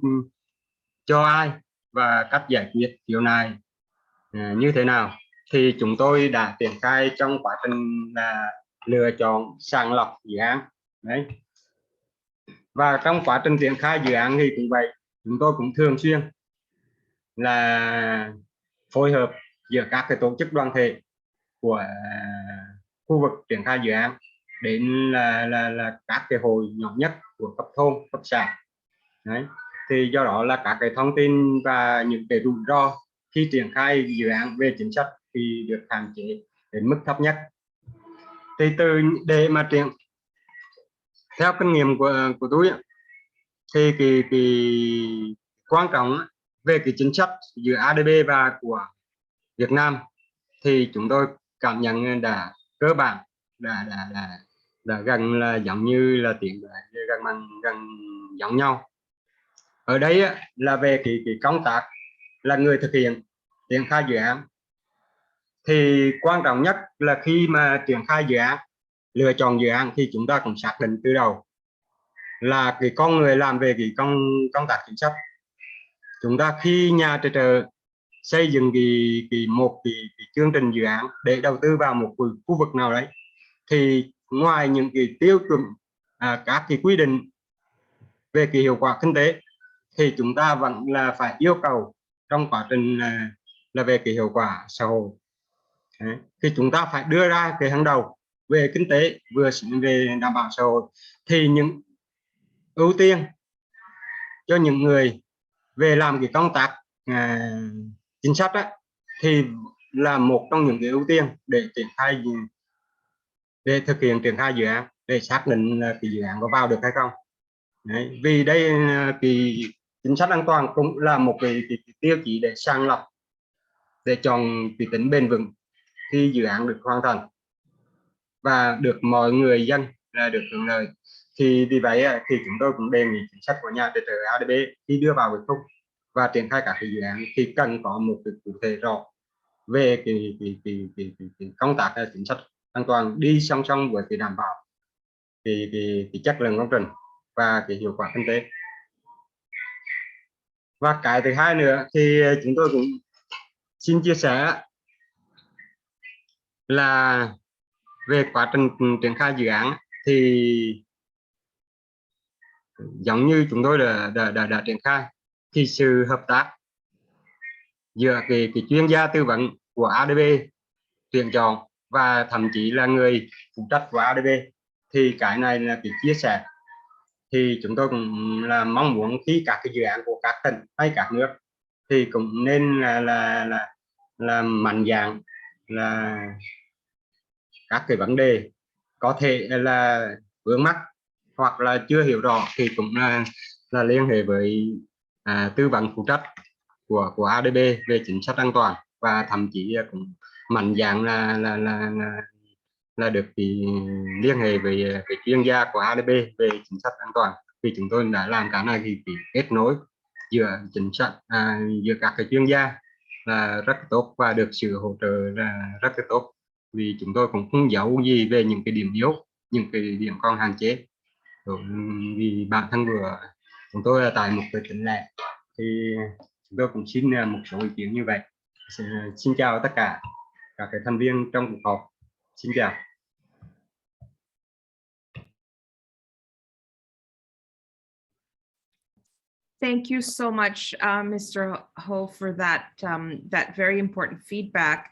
cho ai và cách giải quyết kiểu này như thế nào thì chúng tôi đã triển khai trong quá trình là lựa chọn sàng lọc dự án. Đấy. Và trong quá trình triển khai dự án thì cũng vậy, chúng tôi cũng thường xuyên là phối hợp giữa các cái tổ chức đoàn thể của khu vực triển khai dự án đến là các cái hội nhỏ nhất của cấp thôn, cấp xã. Đấy. Thì do đó là các cái thông tin và những cái rủi ro khi triển khai dự án về chính sách thì được hạn chế đến mức thấp nhất. Thì để mà theo kinh nghiệm của tôi thì cái quan trọng về cái chính sách giữa ADB và của Việt Nam thì chúng tôi cảm nhận đã cơ bản đã gần là giống như là gần giống nhau. Ở đây là về cái công tác là người thực hiện triển khai dự án thì quan trọng nhất là khi mà triển khai dự án, lựa chọn dự án thì chúng ta cũng xác định từ đầu là cái con người làm về cái công tác chính sách. Chúng ta khi nhà tài trợ xây dựng một chương trình dự án để đầu tư vào một khu vực nào đấy thì ngoài những cái tiêu chuẩn các cái quy định về cái hiệu quả kinh tế thì chúng ta vẫn là phải yêu cầu trong quá trình là về cái hiệu quả xã hội. Đấy. Thì chúng ta phải đưa ra cái hàng đầu về kinh tế vừa về đảm bảo xã hội, thì những ưu tiên cho những người về làm cái công tác chính sách đó, thì là một trong những cái ưu tiên để triển khai, để thực hiện triển khai dự án, để xác định là cái dự án có vào được hay không. Đấy. Vì đây cái chính sách an toàn cũng là một cái tiêu chí để sàng lọc, để chọn cái tính bền vững khi dự án được hoàn thành và được mọi người dân là được hưởng lợi. Thì vì vậy thì chúng tôi cũng đề nghị chính sách của nhà tài trợ ADB khi đưa vào cái khung và triển khai các cái dự án thì cần có một cái cụ thể rõ về cái công tác chính sách an toàn đi song song với cái đảm bảo cái chất lượng công trình và cái hiệu quả kinh tế. Và cái thứ hai nữa thì chúng tôi cũng xin chia sẻ là về quá trình triển khai dự án thì giống như chúng tôi đã triển khai, thì sự hợp tác giữa cái chuyên gia tư vấn của ADB tuyển chọn và thậm chí là người phụ trách của ADB, thì cái này là cái chia sẻ. Thì chúng tôi cũng là mong muốn khi các cái dự án của các tỉnh hay các nước thì cũng nên là mạnh dạn là các cái vấn đề có thể là vướng mắc hoặc là chưa hiểu rõ thì cũng là liên hệ với tư vấn phụ trách của ADB về chính sách an toàn, và thậm chí cũng mạnh dạn là được thì liên hệ với cái chuyên gia của ADB về chính sách an toàn. Vì chúng tôi đã làm cái này thì kết nối giữa chính sách giữa các cái chuyên gia là rất tốt và được sự hỗ trợ là rất là tốt, vì chúng tôi cũng không giấu gì về những cái điểm yếu, những cái điểm còn hạn chế. Vì bản thân của chúng tôi là tại một cái tỉnh lẻ thì chúng tôi cũng xin một số ý kiến như vậy. Xin chào tất cả các cái thành viên trong cuộc họp. Xin chào. Thank you so much, Mr. Ho, for that that very important feedback,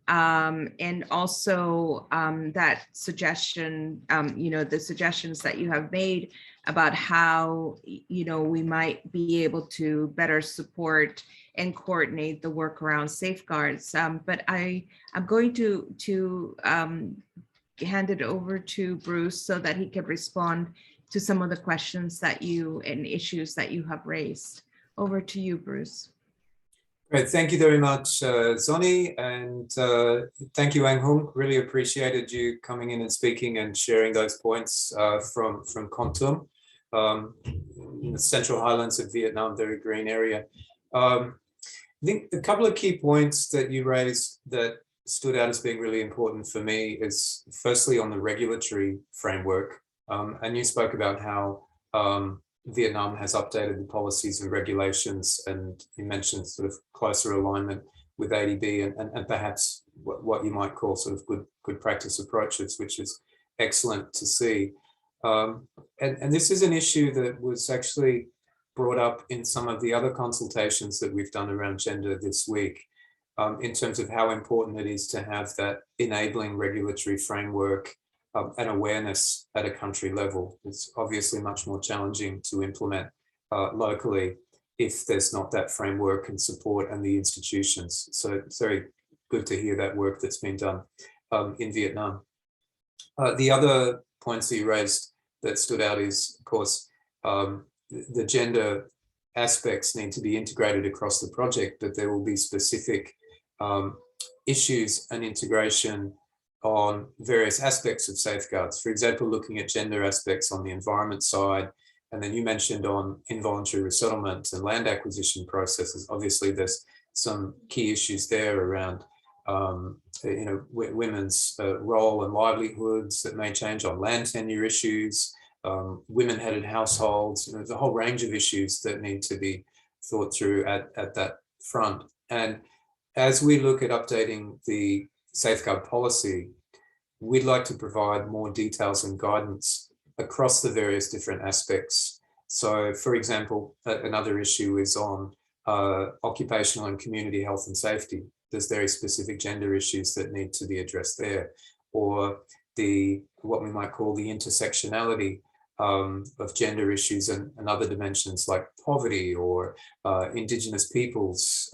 and also that suggestion, you know, the suggestions that you have made about how, you know, we might be able to better support and coordinate the work around safeguards. But I'm going to hand it over to Bruce so that he can respond to some of the questions that you and issues that you have raised. Over to you, Bruce. Great, thank you very much, Zoni, and thank you, Anh Hung. Really appreciated you coming in and speaking and sharing those points from Kon Tum, in the Central Highlands of Vietnam, very green area. I think a couple of key points that you raised that stood out as being really important for me is firstly on the regulatory framework. And you spoke about how Vietnam has updated the policies and regulations, and you mentioned sort of closer alignment with ADB and perhaps what you might call sort of good practice approaches, which is excellent to see. And this is an issue that was actually brought up in some of the other consultations that we've done around gender this week, in terms of how important it is to have that enabling regulatory framework and awareness at a country level. It's obviously much more challenging to implement locally if there's not that framework and support and the institutions. So it's very good to hear that work that's been done in Vietnam. The other points that you raised that stood out is, of course, the gender aspects need to be integrated across the project, but there will be specific issues and integration on various aspects of safeguards. For example, looking at gender aspects on the environment side, and then you mentioned on involuntary resettlement and land acquisition processes. Obviously, there's some key issues there around you know, women's role and livelihoods that may change on land tenure issues, women-headed households. You know, there's a whole range of issues that need to be thought through at that front. And as we look at updating the safeguard policy, we'd like to provide more details and guidance across the various different aspects So, for example, another issue is on occupational and community health and safety. There's very specific gender issues that need to be addressed there, or what we might call the intersectionality of gender issues and other dimensions like poverty or Indigenous peoples,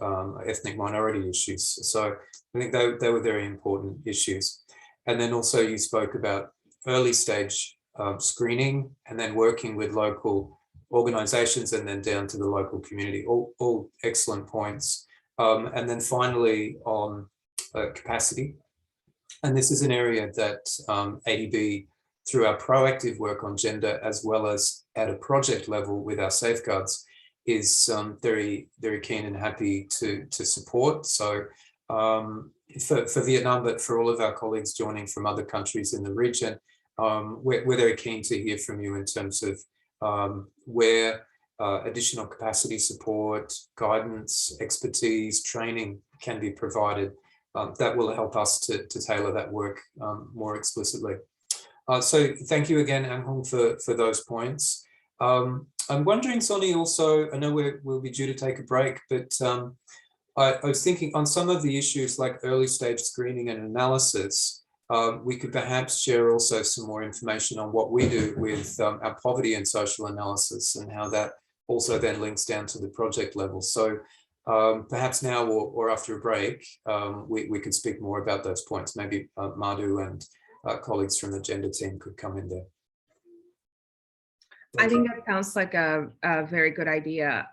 ethnic minority issues. So I think they were very important issues. And then also you spoke about early stage screening and then working with local organizations and then down to the local community, all excellent points. And then finally on capacity. And this is an area that ADB, through our proactive work on gender, as well as at a project level with our safeguards, is very, very keen and happy to support. So for Vietnam, but for all of our colleagues joining from other countries in the region, we're very keen to hear from you in terms of where additional capacity support, guidance, expertise, training can be provided. That will help us to tailor that work more explicitly. So thank you again, Anh Hong, for those points. I'm wondering, Sonny, also, I know we'll be due to take a break, but I was thinking on some of the issues like early stage screening and analysis, we could perhaps share also some more information on what we do with our poverty and social analysis and how that also then links down to the project level. So perhaps now or after a break, we could speak more about those points. Maybe Madhu and colleagues from the gender team could come in there. I think that sounds like a very good idea,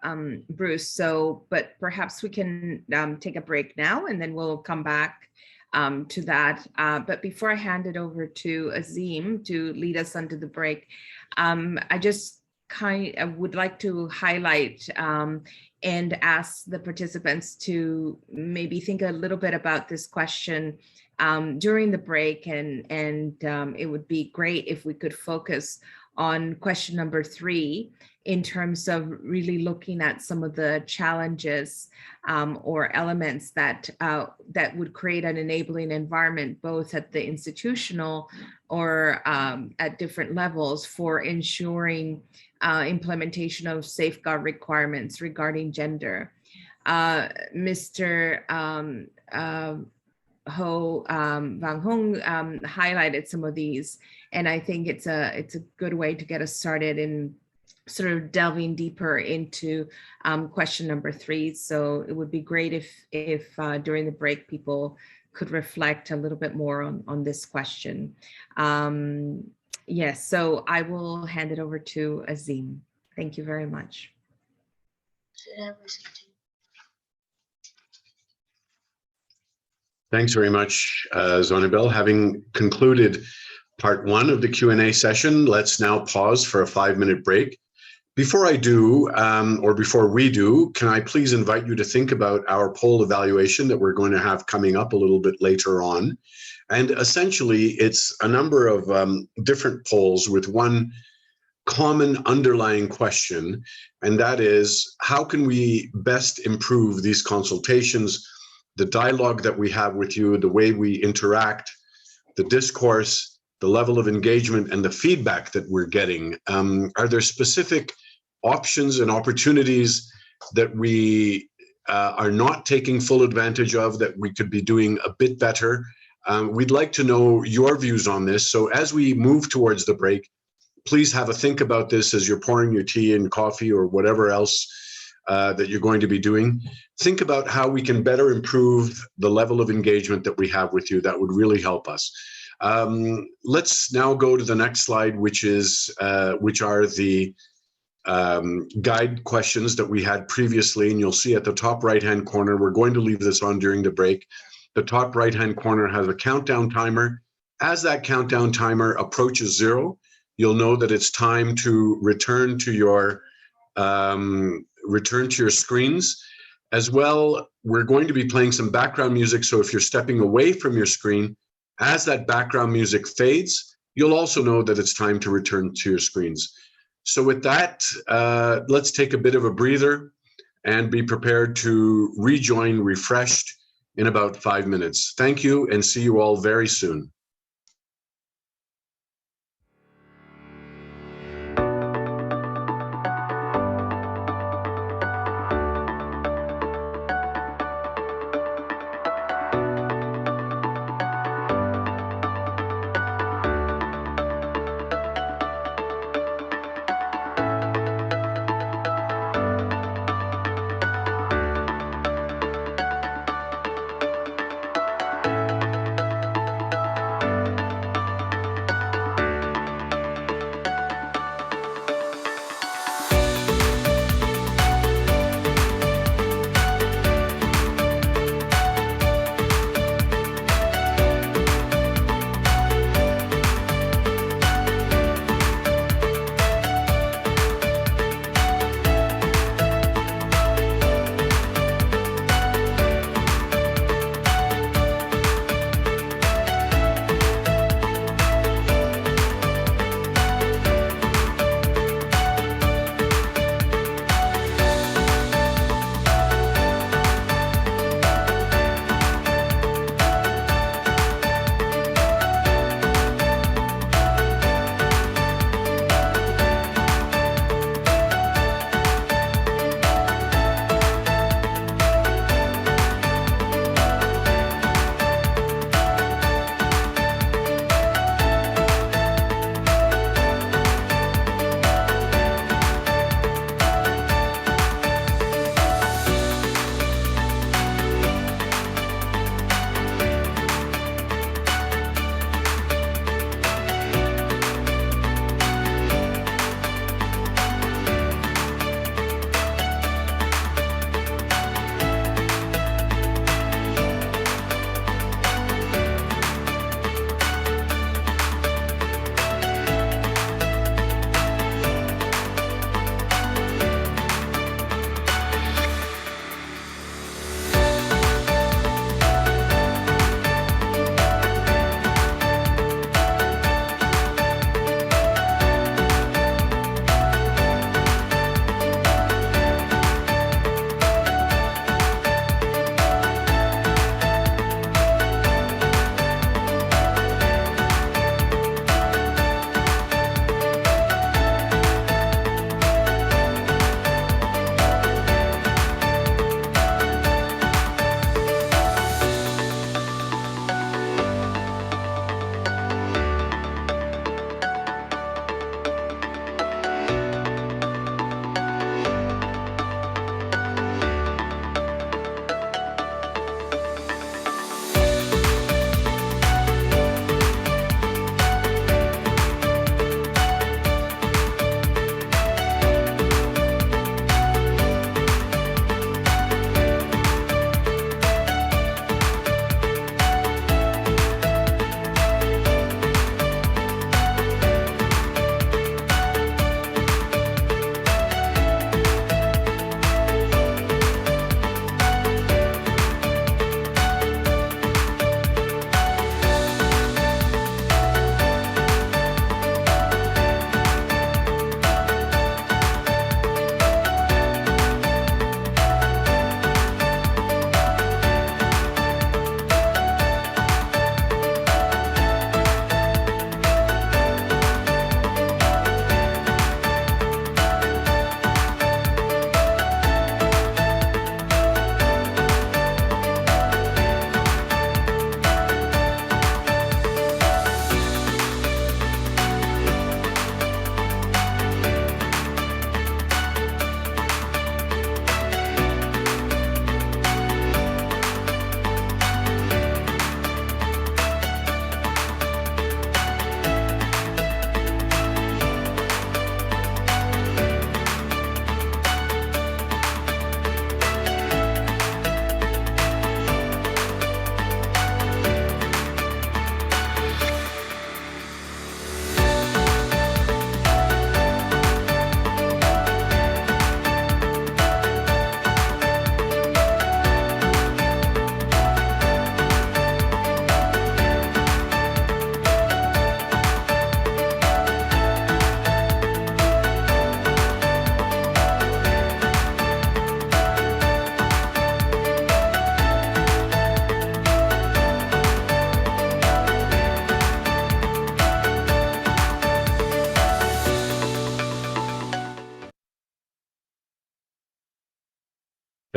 Bruce. So, but perhaps we can take a break now and then we'll come back to that. But before I hand it over to Azim to lead us onto the break, I just would like to highlight and ask the participants to maybe think a little bit about this question during the break, and it would be great if we could focus on question number 3 in terms of really looking at some of the challenges or elements that would create an enabling environment, both at the institutional or at different levels, for ensuring implementation of safeguard requirements regarding gender. Mr. Vang Hong highlighted some of these, and I think it's a good way to get us started in sort of delving deeper into question number 3. So it would be great if during the break people could reflect a little bit more on this question. Yes, so I will hand it over to Azim. Thank you very much. Thanks very much, Zonabel. Having concluded part 1 of the Q&A session, let's now pause for a 5-minute break. Before I do, or before we do, can I please invite you to think about our poll evaluation that we're going to have coming up a little bit later on. And essentially, it's a number of different polls with one common underlying question, and that is, how can we best improve these consultations, the dialogue that we have with you, the way we interact, the discourse, the level of engagement, and the feedback that we're getting? Are there specific options and opportunities that we are not taking full advantage of, that we could be doing a bit better? We'd like to know your views on this. So as we move towards the break, please have a think about this as you're pouring your tea and coffee or whatever else that you're going to be doing. Think about how we can better improve the level of engagement that we have with you. That would really help us. Let's now go to the next slide, which are the guide questions that we had previously. And you'll see at the top right-hand corner, we're going to leave this on during the break. The top right-hand corner has a countdown timer. As that countdown timer approaches 0, you'll know that it's time to return to your screens. As well, we're going to be playing some background music. So if you're stepping away from your screen, as that background music fades, you'll also know that it's time to return to your screens. So with that, let's take a bit of a breather and be prepared to rejoin refreshed in about 5 minutes. Thank you, and see you all very soon.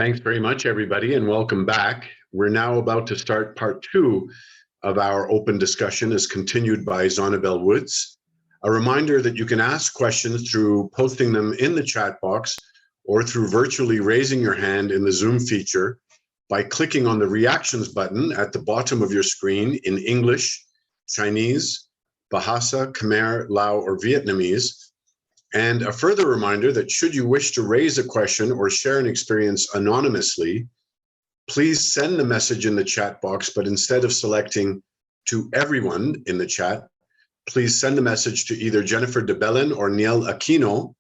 Thanks very much, everybody, and welcome back. We're now about to start part 2 of our open discussion as continued by Zonabel Woods. A reminder that you can ask questions through posting them in the chat box or through virtually raising your hand in the Zoom feature by clicking on the reactions button at the bottom of your screen in English, Chinese, Bahasa, Khmer, Lao, or Vietnamese. And a further reminder that should you wish to raise a question or share an experience anonymously, please send the message in the chat box, but instead of selecting to everyone in the chat, please send the message to either Jennifer de Belen or Niel Aquino,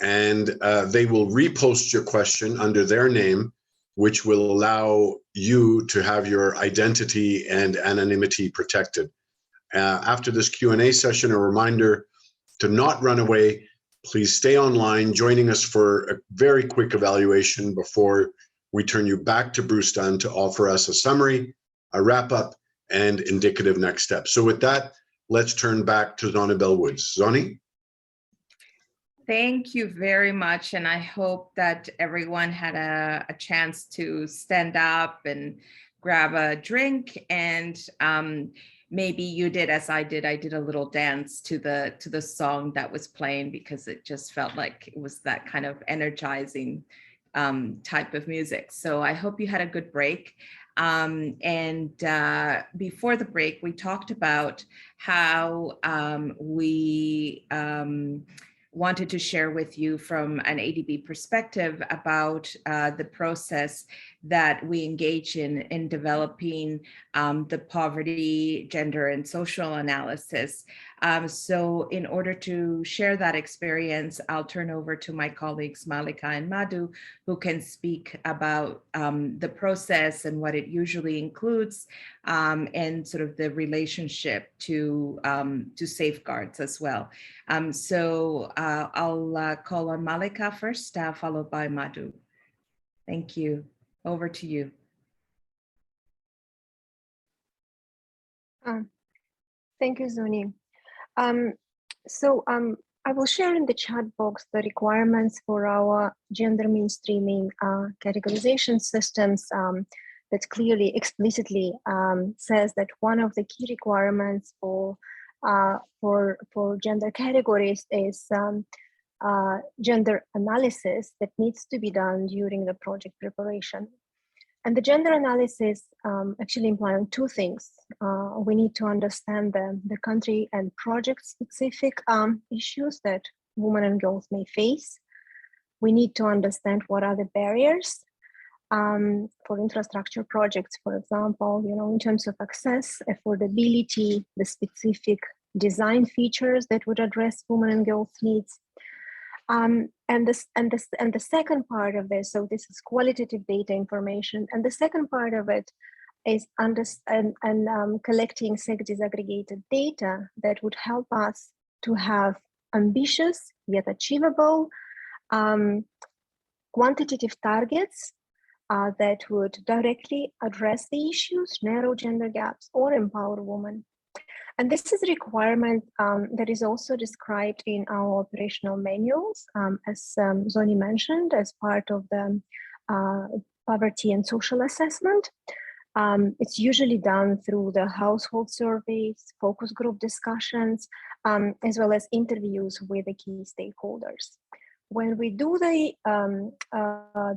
and they will repost your question under their name, which will allow you to have your identity and anonymity protected. After this Q&A session, a reminder to not run away. Please stay online, joining us for a very quick evaluation before we turn you back to Bruce Dunn to offer us a summary, a wrap-up, and indicative next steps. So with that, let's turn back to Zonabel Woods. Zoni? Thank you very much. And I hope that everyone had a chance to stand up and grab a drink, and maybe you did as I did. I did a little dance to the song that was playing because it just felt like it was that kind of energizing type of music. So I hope you had a good break. Before the break, we talked about how we wanted to share with you from an ADB perspective about the process that we engage in developing the poverty, gender, and social analysis. So in order to share that experience, I'll turn over to my colleagues Malika and Madhu, who can speak about the process and what it usually includes, and sort of the relationship to safeguards as well. I'll call on Malika first, followed by Madhu. Thank you. Over to you. Thank you, Zoni. I will share in the chat box the requirements for our gender mainstreaming categorization systems that clearly, explicitly says that one of the key requirements for gender categories is gender analysis that needs to be done during the project preparation. And the gender analysis actually implying two things. We need to understand the country and project specific issues that women and girls may face. We need to understand what are the barriers for infrastructure projects, for example, in terms of access, affordability, the specific design features that would address women and girls' needs. And the second part of this, so this is qualitative data information, and the second part of it is collecting sex disaggregated data that would help us to have ambitious yet achievable quantitative targets that would directly address the issues, narrow gender gaps, or empower women. And this is a requirement that is also described in our operational manuals, as Zoni mentioned, as part of the poverty and social assessment. It's usually done through the household surveys, focus group discussions, as well as interviews with the key stakeholders. When we do the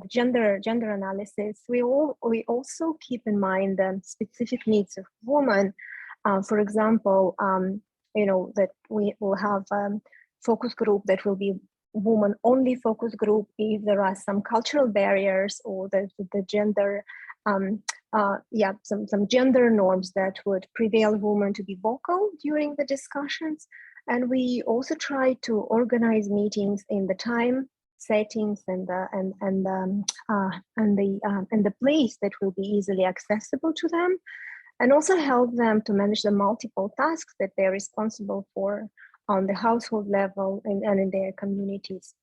gender analysis, we also keep in mind the specific needs of women. For example, that we will have focus group that will be woman-only focus group if there are some cultural barriers or the gender, some gender norms that would prevail women to be vocal during the discussions. And we also try to organize meetings in the time, settings, and the place that will be easily accessible to them, and also help them to manage the multiple tasks that they're responsible for on the household level and in their communities.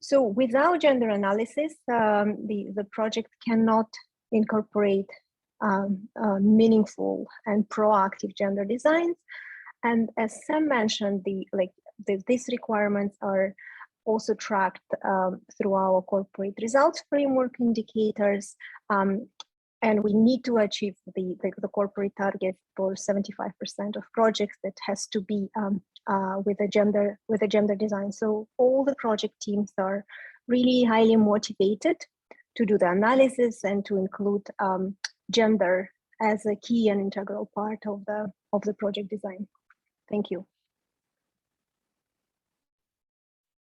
So without gender analysis, the project cannot incorporate meaningful and proactive gender designs. And as Sam mentioned, these requirements are also tracked through our corporate results framework indicators. And we need to achieve the corporate target for 75% of projects that has to be with a gender design. So all the project teams are really highly motivated to do the analysis and to include gender as a key and integral part of the project design. Thank you.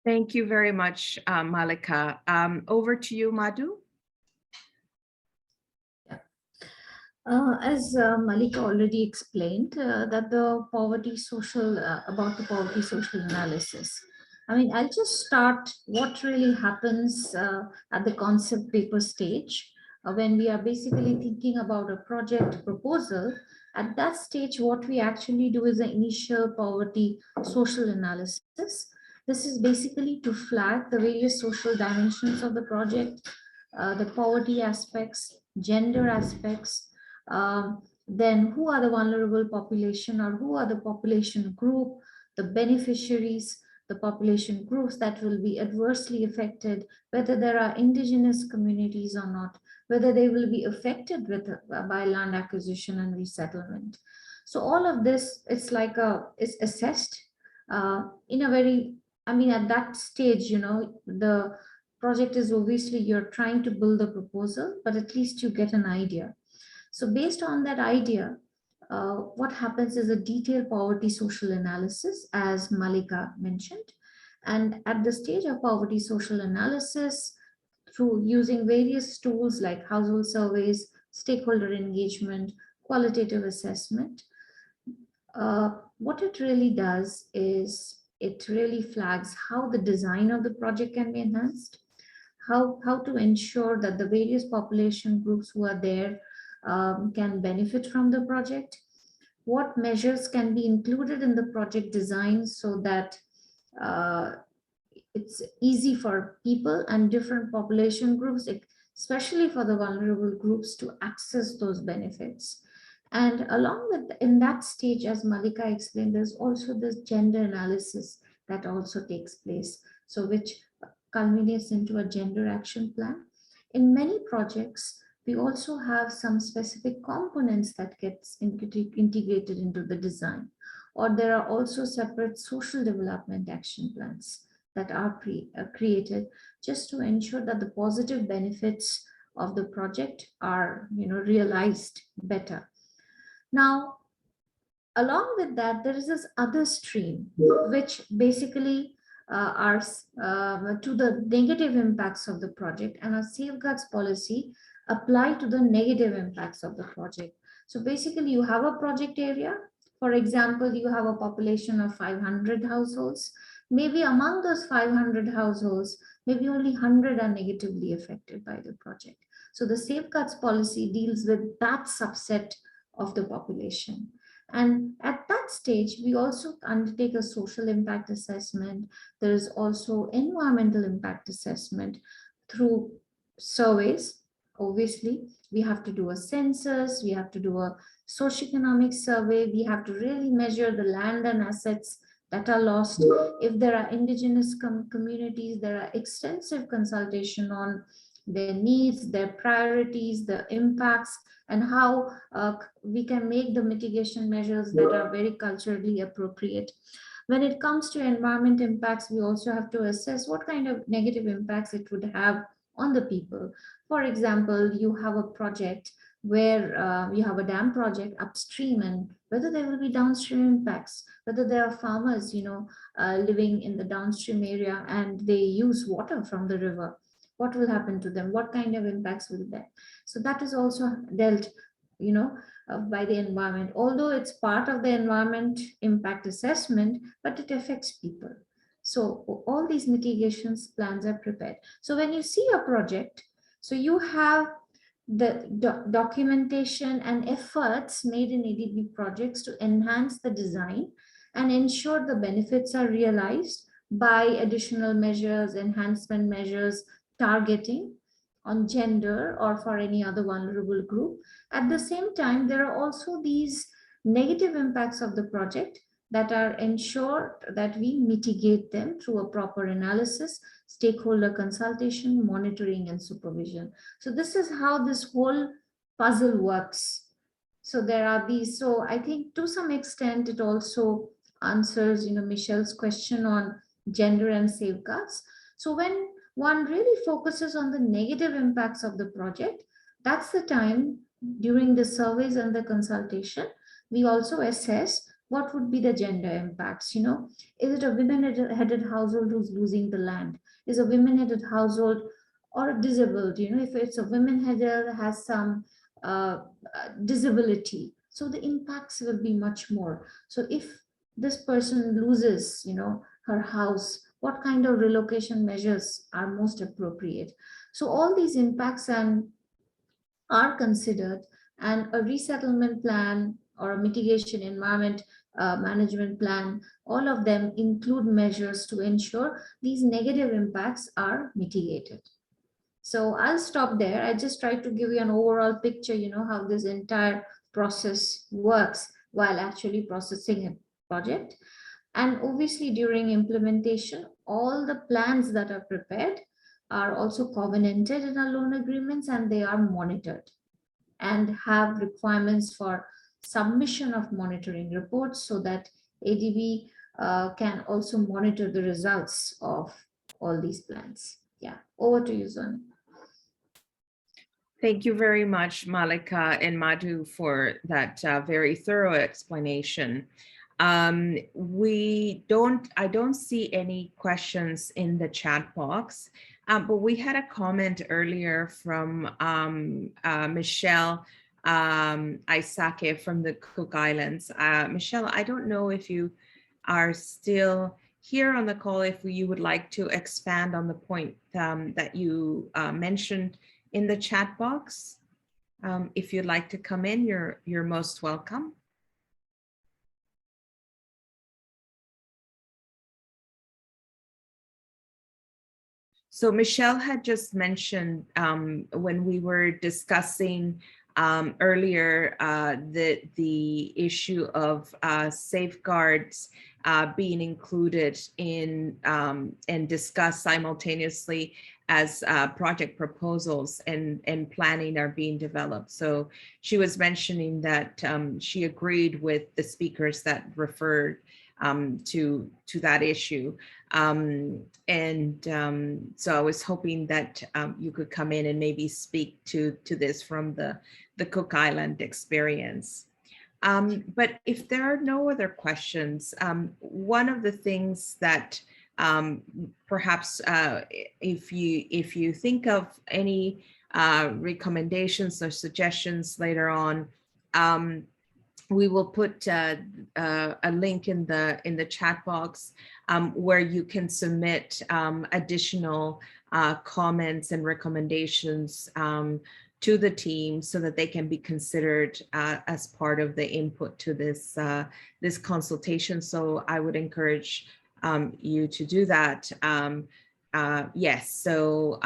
Thank you very much, Malika. Over to you, Madhu. As Malika already explained, that the poverty social, about the poverty social analysis. I mean, I'll just start what really happens at the concept paper stage when we are basically thinking about a project proposal. At that stage, what we actually do is the initial poverty social analysis. This is basically to flag the various social dimensions of the project, the poverty aspects, gender aspects, then who are the vulnerable population or who are the population group, the beneficiaries, the population groups that will be adversely affected, whether there are indigenous communities or not, whether they will be affected by land acquisition and resettlement. So all of this, it's like is assessed in a very, I mean, at that stage, you know, the project is obviously you're trying to build a proposal, but at least you get an idea. So based on that idea, what happens is a detailed poverty social analysis, as Malika mentioned. And at the stage of poverty social analysis, through using various tools like household surveys, stakeholder engagement, qualitative assessment, what it really does is it really flags how the design of the project can be enhanced, how to ensure that the various population groups who are there can benefit from the project, what measures can be included in the project design so that it's easy for people and different population groups, especially for the vulnerable groups, to access those benefits. And along with, in that stage, as Malika explained, there's also this gender analysis that also takes place, so which culminates into a gender action plan. In many projects, we also have some specific components that gets integrated into the design, or there are also separate social development action plans that are created just to ensure that the positive benefits of the project are, you know, realized better. Now, along with that, there is this other stream, which basically are to the negative impacts of the project, and our safeguards policy apply to the negative impacts of the project. So basically you have a project area. For example, you have a population of 500 households. Maybe among those 500 households, maybe only 100 are negatively affected by the project. So the safeguards policy deals with that subset of the population. And at that stage, we also undertake a social impact assessment. There is also environmental impact assessment through surveys. Obviously, we have to do a census, we have to do a socioeconomic survey, we have to really measure the land and assets that are lost. If there are indigenous communities, there are extensive consultation on their needs, their priorities, the impacts, and how we can make the mitigation measures that are very culturally appropriate. When it comes to environment impacts, we also have to assess what kind of negative impacts it would have on the people. For example, you have a project where you have a dam project upstream, and whether there will be downstream impacts, whether there are farmers, you know, living in the downstream area and they use water from the river. What will happen to them? What kind of impacts will there? So that is also dealt, you know, by the environment. Although it's part of the environment impact assessment, but it affects people. So all these mitigations plans are prepared. So when you see a project, so you have the documentation and efforts made in ADB projects to enhance the design and ensure the benefits are realized by additional measures, enhancement measures, targeting on gender or for any other vulnerable group. At the same time, there are also these negative impacts of the project that are ensured that we mitigate them through a proper analysis, stakeholder consultation, monitoring, and supervision. So this is how this whole puzzle works. So there are these, so I think to some extent it also answers, Michelle's question on gender and safeguards. So when one really focuses on the negative impacts of the project, that's the time during the surveys and the consultation, we also assess what would be the gender impacts. Is it a women-headed household who's losing the land? Is a women-headed household or disabled? If it's a women-headed, has some disability, so the impacts will be much more. So if this person loses, her house, what kind of relocation measures are most appropriate? So all these impacts are considered, and a resettlement plan or a mitigation environment management plan, all of them include measures to ensure these negative impacts are mitigated. So I'll stop there. I just tried to give you an overall picture, how this entire process works while actually processing a project. And obviously during implementation, all the plans that are prepared are also covenanted in our loan agreements, and they are monitored and have requirements for submission of monitoring reports so that ADB can also monitor the results of all these plans. Yeah, over to you, Zoni. Thank you very much, Malika and Madhu, for that very thorough explanation. I don't see any questions in the chat box, but we had a comment earlier from Michelle Isake from the Cook Islands. Michelle, I don't know if you are still here on the call, if you would like to expand on the point that you mentioned in the chat box. If you'd like to come in, you're most welcome. So Michelle had just mentioned when we were discussing earlier the issue of safeguards being included in and discussed simultaneously as project proposals and planning are being developed. So she was mentioning that she agreed with the speakers that referred to that issue. So I was hoping that you could come in and maybe speak to this from the Cook Island experience. But if there are no other questions, one of the things that perhaps if you think of any recommendations or suggestions later on, we will put a link in the chat box where you can submit additional comments and recommendations to the team so that they can be considered as part of the input to this this consultation. So I would encourage you to do that. Yes, so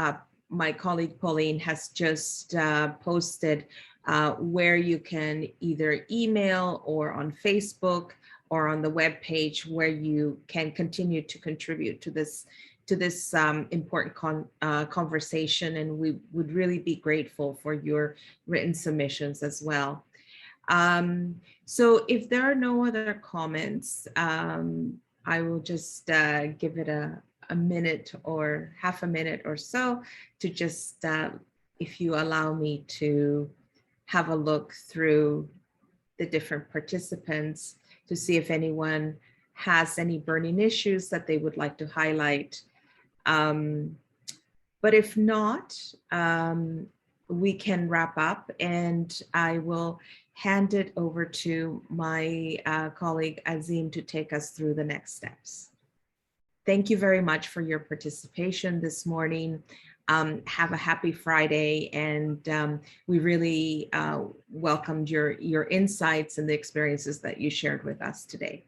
my colleague Pauline has just posted where you can either email or on Facebook or on the web page where you can continue to contribute to this important conversation, and we would really be grateful for your written submissions as well. So if there are no other comments, I will just give it a minute or half a minute or so to just, if you allow me to have a look through the different participants to see if anyone has any burning issues that they would like to highlight. But if not, we can wrap up, and I will hand it over to my colleague Azim to take us through the next steps. Thank you very much for your participation this morning. Have a happy Friday, and we really welcomed your insights and the experiences that you shared with us today.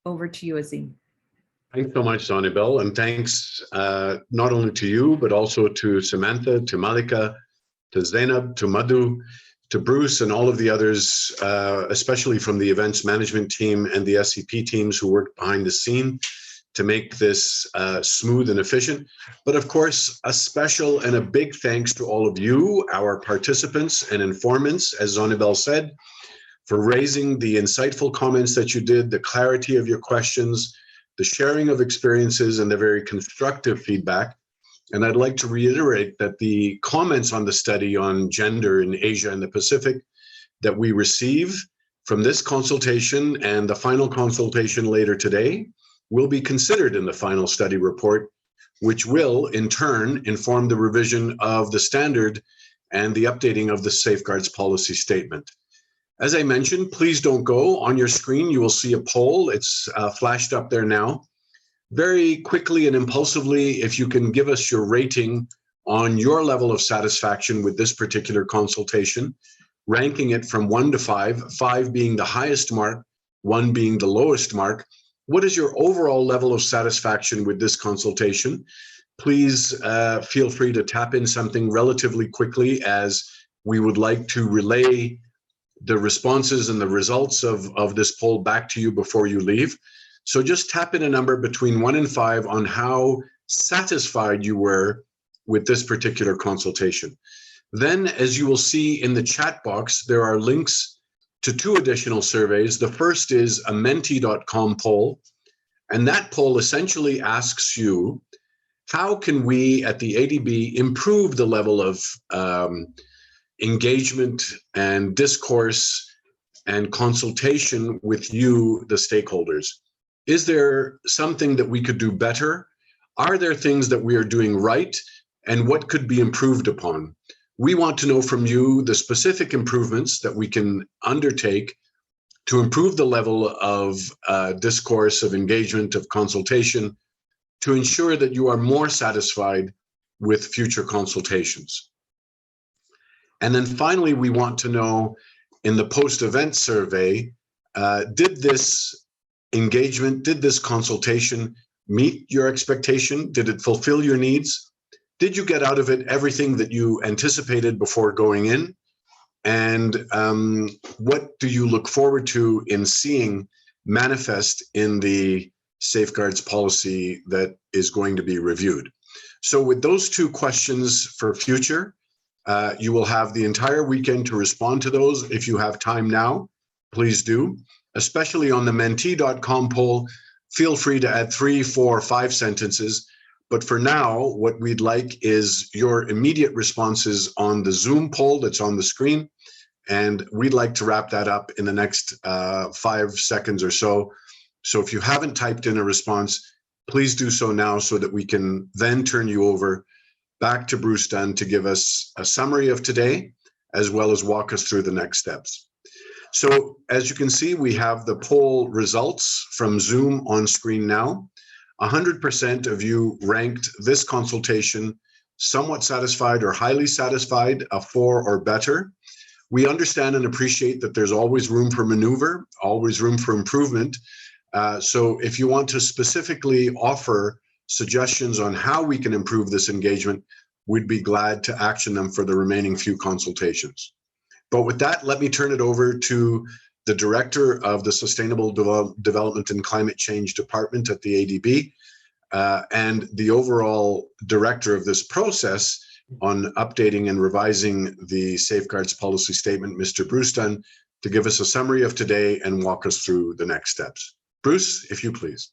Over to you, Azim. Thanks so much, Zonibel, and thanks not only to you, but also to Samantha, to Malika, to Zainab, to Madhu, to Bruce and all of the others, especially from the events management team and the SCP teams who worked behind the scene to make this smooth and efficient. But of course, a special and a big thanks to all of you, our participants and informants, as Zonibel said, for raising the insightful comments that you did, the clarity of your questions, the sharing of experiences, and the very constructive feedback. And I'd like to reiterate that the comments on the study on gender in Asia and the Pacific that we receive from this consultation and the final consultation later today will be considered in the final study report, which will in turn inform the revision of the standard and the updating of the safeguards policy statement. As I mentioned, please don't go. On your screen, you will see a poll. It's flashed up there now. Very quickly and impulsively, if you can give us your rating on your level of satisfaction with this particular consultation, ranking it from 1 to 5, 5 being the highest mark, 1 being the lowest mark. What is your overall level of satisfaction with this consultation? Please feel free to tap in something relatively quickly, as we would like to relay the responses and the results of this poll back to you before you leave. So just tap in a number between 1 and 5 on how satisfied you were with this particular consultation. Then, as you will see in the chat box, there are links to 2 additional surveys. The first is a menti.com poll, and that poll essentially asks you, how can we at the ADB improve the level of engagement and discourse and consultation with you, the stakeholders? Is there something that we could do better? Are there things that we are doing right? And what could be improved upon? We want to know from you the specific improvements that we can undertake to improve the level of discourse, of engagement, of consultation, to ensure that you are more satisfied with future consultations. And then finally, we want to know in the post-event survey, did this engagement, did this consultation meet your expectation? Did it fulfill your needs? Did you get out of it everything that you anticipated before going in? And what do you look forward to in seeing manifest in the safeguards policy that is going to be reviewed? So with those 2 questions for future, you will have the entire weekend to respond to those. If you have time now, please do. Especially on the menti.com poll, feel free to add 3, 4, 5 sentences. But for now, what we'd like is your immediate responses on the Zoom poll that's on the screen. And we'd like to wrap that up in the next 5 seconds or so. So if you haven't typed in a response, please do so now so that we can then turn you over back to Bruce Dunn to give us a summary of today, as well as walk us through the next steps. So as you can see, we have the poll results from Zoom on screen now. 100% of you ranked this consultation somewhat satisfied or highly satisfied, a 4 or better. We understand and appreciate that there's always room for maneuver, always room for improvement. So if you want to specifically offer suggestions on how we can improve this engagement, we'd be glad to action them for the remaining few consultations. But with that, let me turn it over to the Director of the Sustainable Development and Climate Change Department at the ADB, and the overall director of this process on updating and revising the Safeguards Policy Statement, Mr. Bruce Dunn, to give us a summary of today and walk us through the next steps. Bruce, if you please.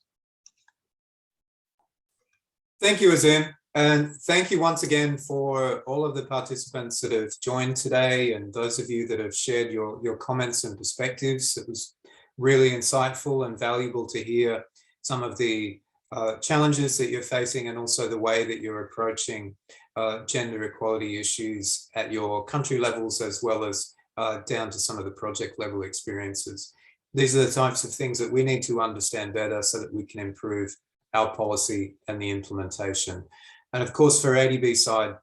Thank you, Azim. And thank you once again for all of the participants that have joined today and those of you that have shared your comments and perspectives. It was really insightful and valuable to hear some of the challenges that you're facing and also the way that you're approaching gender equality issues at your country levels as well as down to some of the project level experiences. These are the types of things that we need to understand better so that we can improve our policy and the implementation. And of course, for ADB side,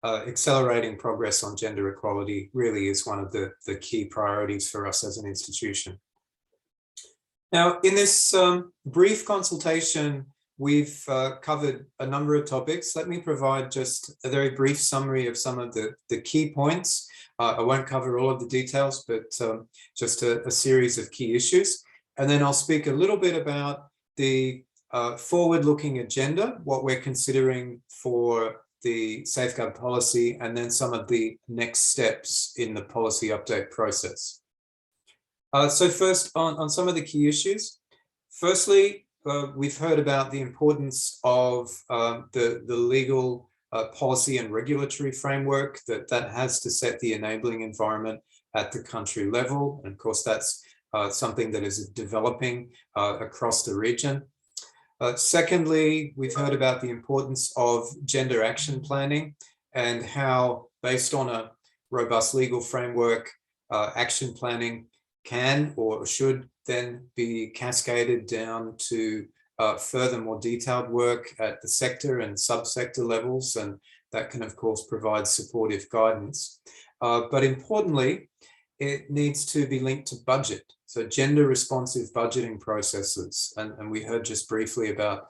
accelerating progress on gender equality really is one of the key priorities for us as an institution. Now, in this brief consultation, we've covered a number of topics. Let me provide just a very brief summary of some of the key points. I won't cover all of the details, but just a series of key issues. And then I'll speak a little bit about the forward-looking agenda, what we're considering for the safeguard policy, and then some of the next steps in the policy update process. So first, on some of the key issues. Firstly, we've heard about the importance of the legal policy and regulatory framework that has to set the enabling environment at the country level. And of course, that's something that is developing across the region. Secondly, we've heard about the importance of gender action planning and how, based on a robust legal framework, action planning can or should then be cascaded down to further more detailed work at the sector and subsector levels, and that can of course provide supportive guidance. But importantly, it needs to be linked to budget, so gender responsive budgeting processes. And we heard just briefly about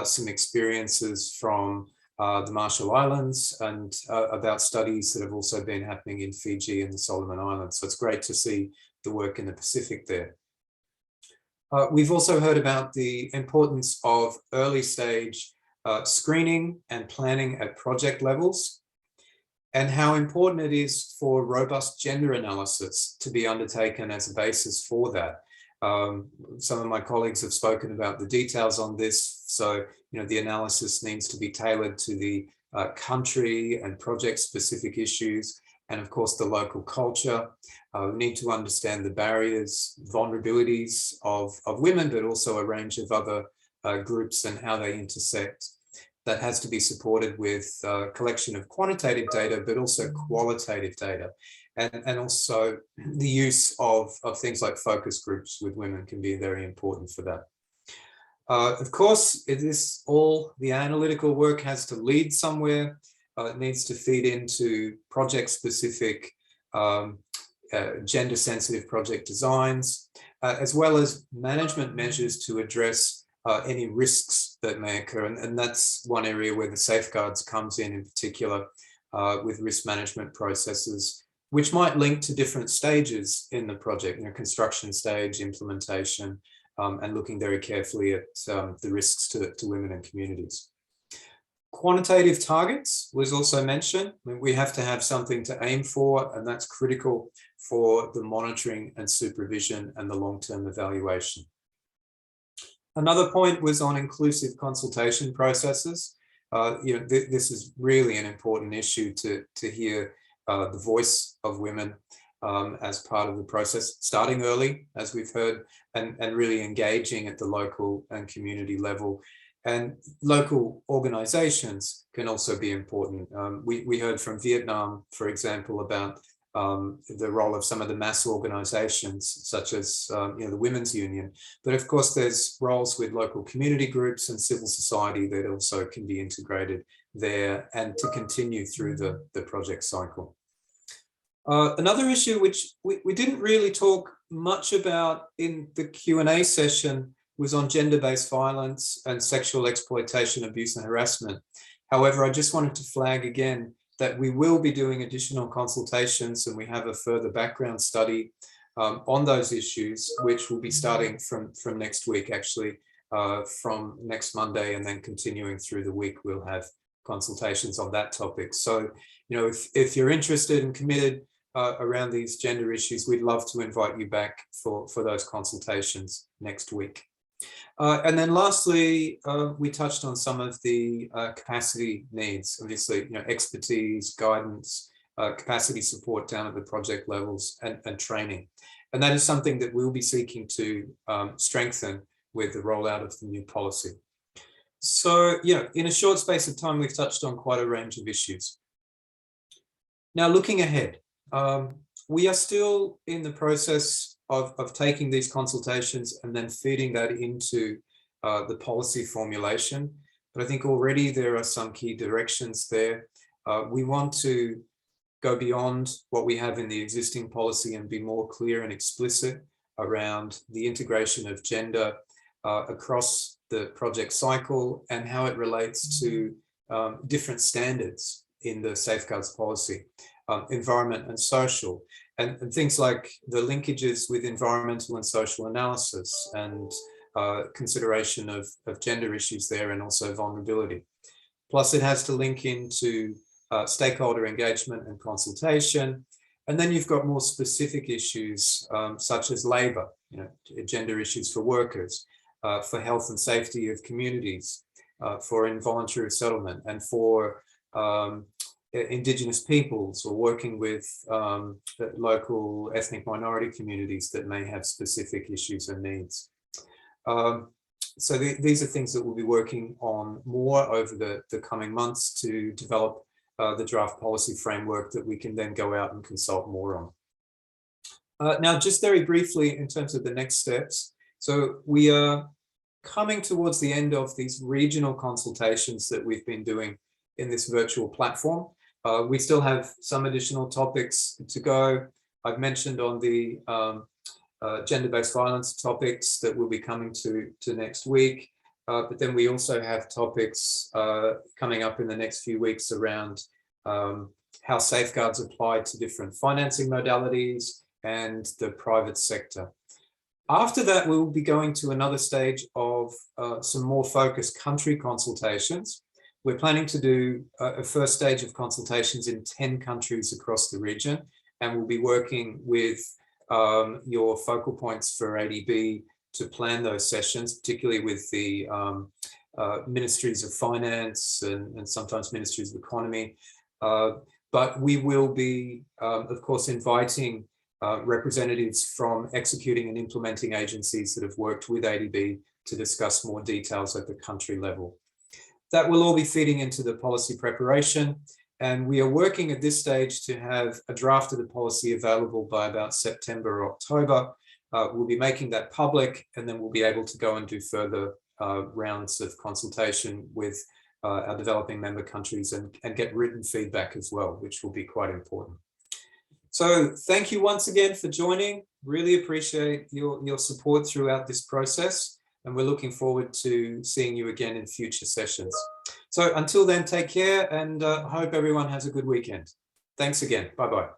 some experiences from the Marshall Islands and about studies that have also been happening in Fiji and the Solomon Islands. So it's great to see the work in the Pacific there. We've also heard about the importance of early stage screening and planning at project levels, and how important it is for robust gender analysis to be undertaken as a basis for that. Some of my colleagues have spoken about the details on this. So, the analysis needs to be tailored to the country and project specific issues, and of course the local culture. We need to understand the barriers, vulnerabilities of women, but also a range of other groups and how they intersect. That has to be supported with collection of quantitative data, but also qualitative data. And also the use of things like focus groups with women can be very important for that. Of course, it is all the analytical work has to lead somewhere. It needs to feed into project-specific gender-sensitive project designs, as well as management measures to address any risks that may occur. And that's one area where the safeguards comes in particular, with risk management processes, which might link to different stages in the project, construction stage, implementation, and looking very carefully at the risks to women and communities. Quantitative targets was also mentioned. We have to have something to aim for, and that's critical for the monitoring and supervision and the long-term evaluation. Another point was on inclusive consultation processes. This is really an important issue to hear the voice of women as part of the process, starting early, as we've heard, and really engaging at the local and community level. And local organizations can also be important. We heard from Vietnam, for example, about the role of some of the mass organizations, such as the Women's Union. But of course, there's roles with local community groups and civil society that also can be integrated there and to continue through the project cycle. Another issue which we didn't really talk much about in the Q&A session was on gender-based violence and sexual exploitation, abuse and harassment. However, I just wanted to flag again that we will be doing additional consultations, and we have a further background study on those issues, which will be starting from next week, actually, from next Monday, and then continuing through the week, we'll have consultations on that topic. So, if you're interested and committed around these gender issues, we'd love to invite you back for those consultations next week. And then lastly, we touched on some of the capacity needs, obviously, expertise, guidance, capacity support down at the project levels, and training. And that is something that we'll be seeking to strengthen with the rollout of the new policy. So, in a short space of time, we've touched on quite a range of issues. Now, looking ahead, we are still in the process of taking these consultations and then feeding that into the policy formulation. But I think already there are some key directions there. We want to go beyond what we have in the existing policy and be more clear and explicit around the integration of gender across the project cycle and how it relates to different standards in the safeguards policy, environment and social, and things like the linkages with environmental and social analysis and consideration of gender issues there, and also vulnerability. Plus it has to link into stakeholder engagement and consultation. And then you've got more specific issues such as labor, gender issues for workers, for health and safety of communities, for involuntary settlement, and for Indigenous peoples, or working with local ethnic minority communities that may have specific issues and needs. So these are things that we'll be working on more over the coming months to develop the draft policy framework that we can then go out and consult more on. Now, just very briefly in terms of the next steps. So we are coming towards the end of these regional consultations that we've been doing in this virtual platform. We still have some additional topics to go. I've mentioned on the gender-based violence topics that will be coming to next week. But then we also have topics coming up in the next few weeks around how safeguards apply to different financing modalities and the private sector. After that, we will be going to another stage of some more focused country consultations. We're planning to do a first stage of consultations in 10 countries across the region, and we'll be working with your focal points for ADB to plan those sessions, particularly with the ministries of finance and sometimes ministries of economy. But we will be, of course, inviting representatives from executing and implementing agencies that have worked with ADB to discuss more details at the country level. That will all be feeding into the policy preparation. And we are working at this stage to have a draft of the policy available by about September or October. We'll be making that public, and then we'll be able to go and do further rounds of consultation with our developing member countries and get written feedback as well, which will be quite important. So thank you once again for joining. Really appreciate your support throughout this process, and we're looking forward to seeing you again in future sessions. So until then, take care, and hope everyone has a good weekend. Thanks again. Bye-bye.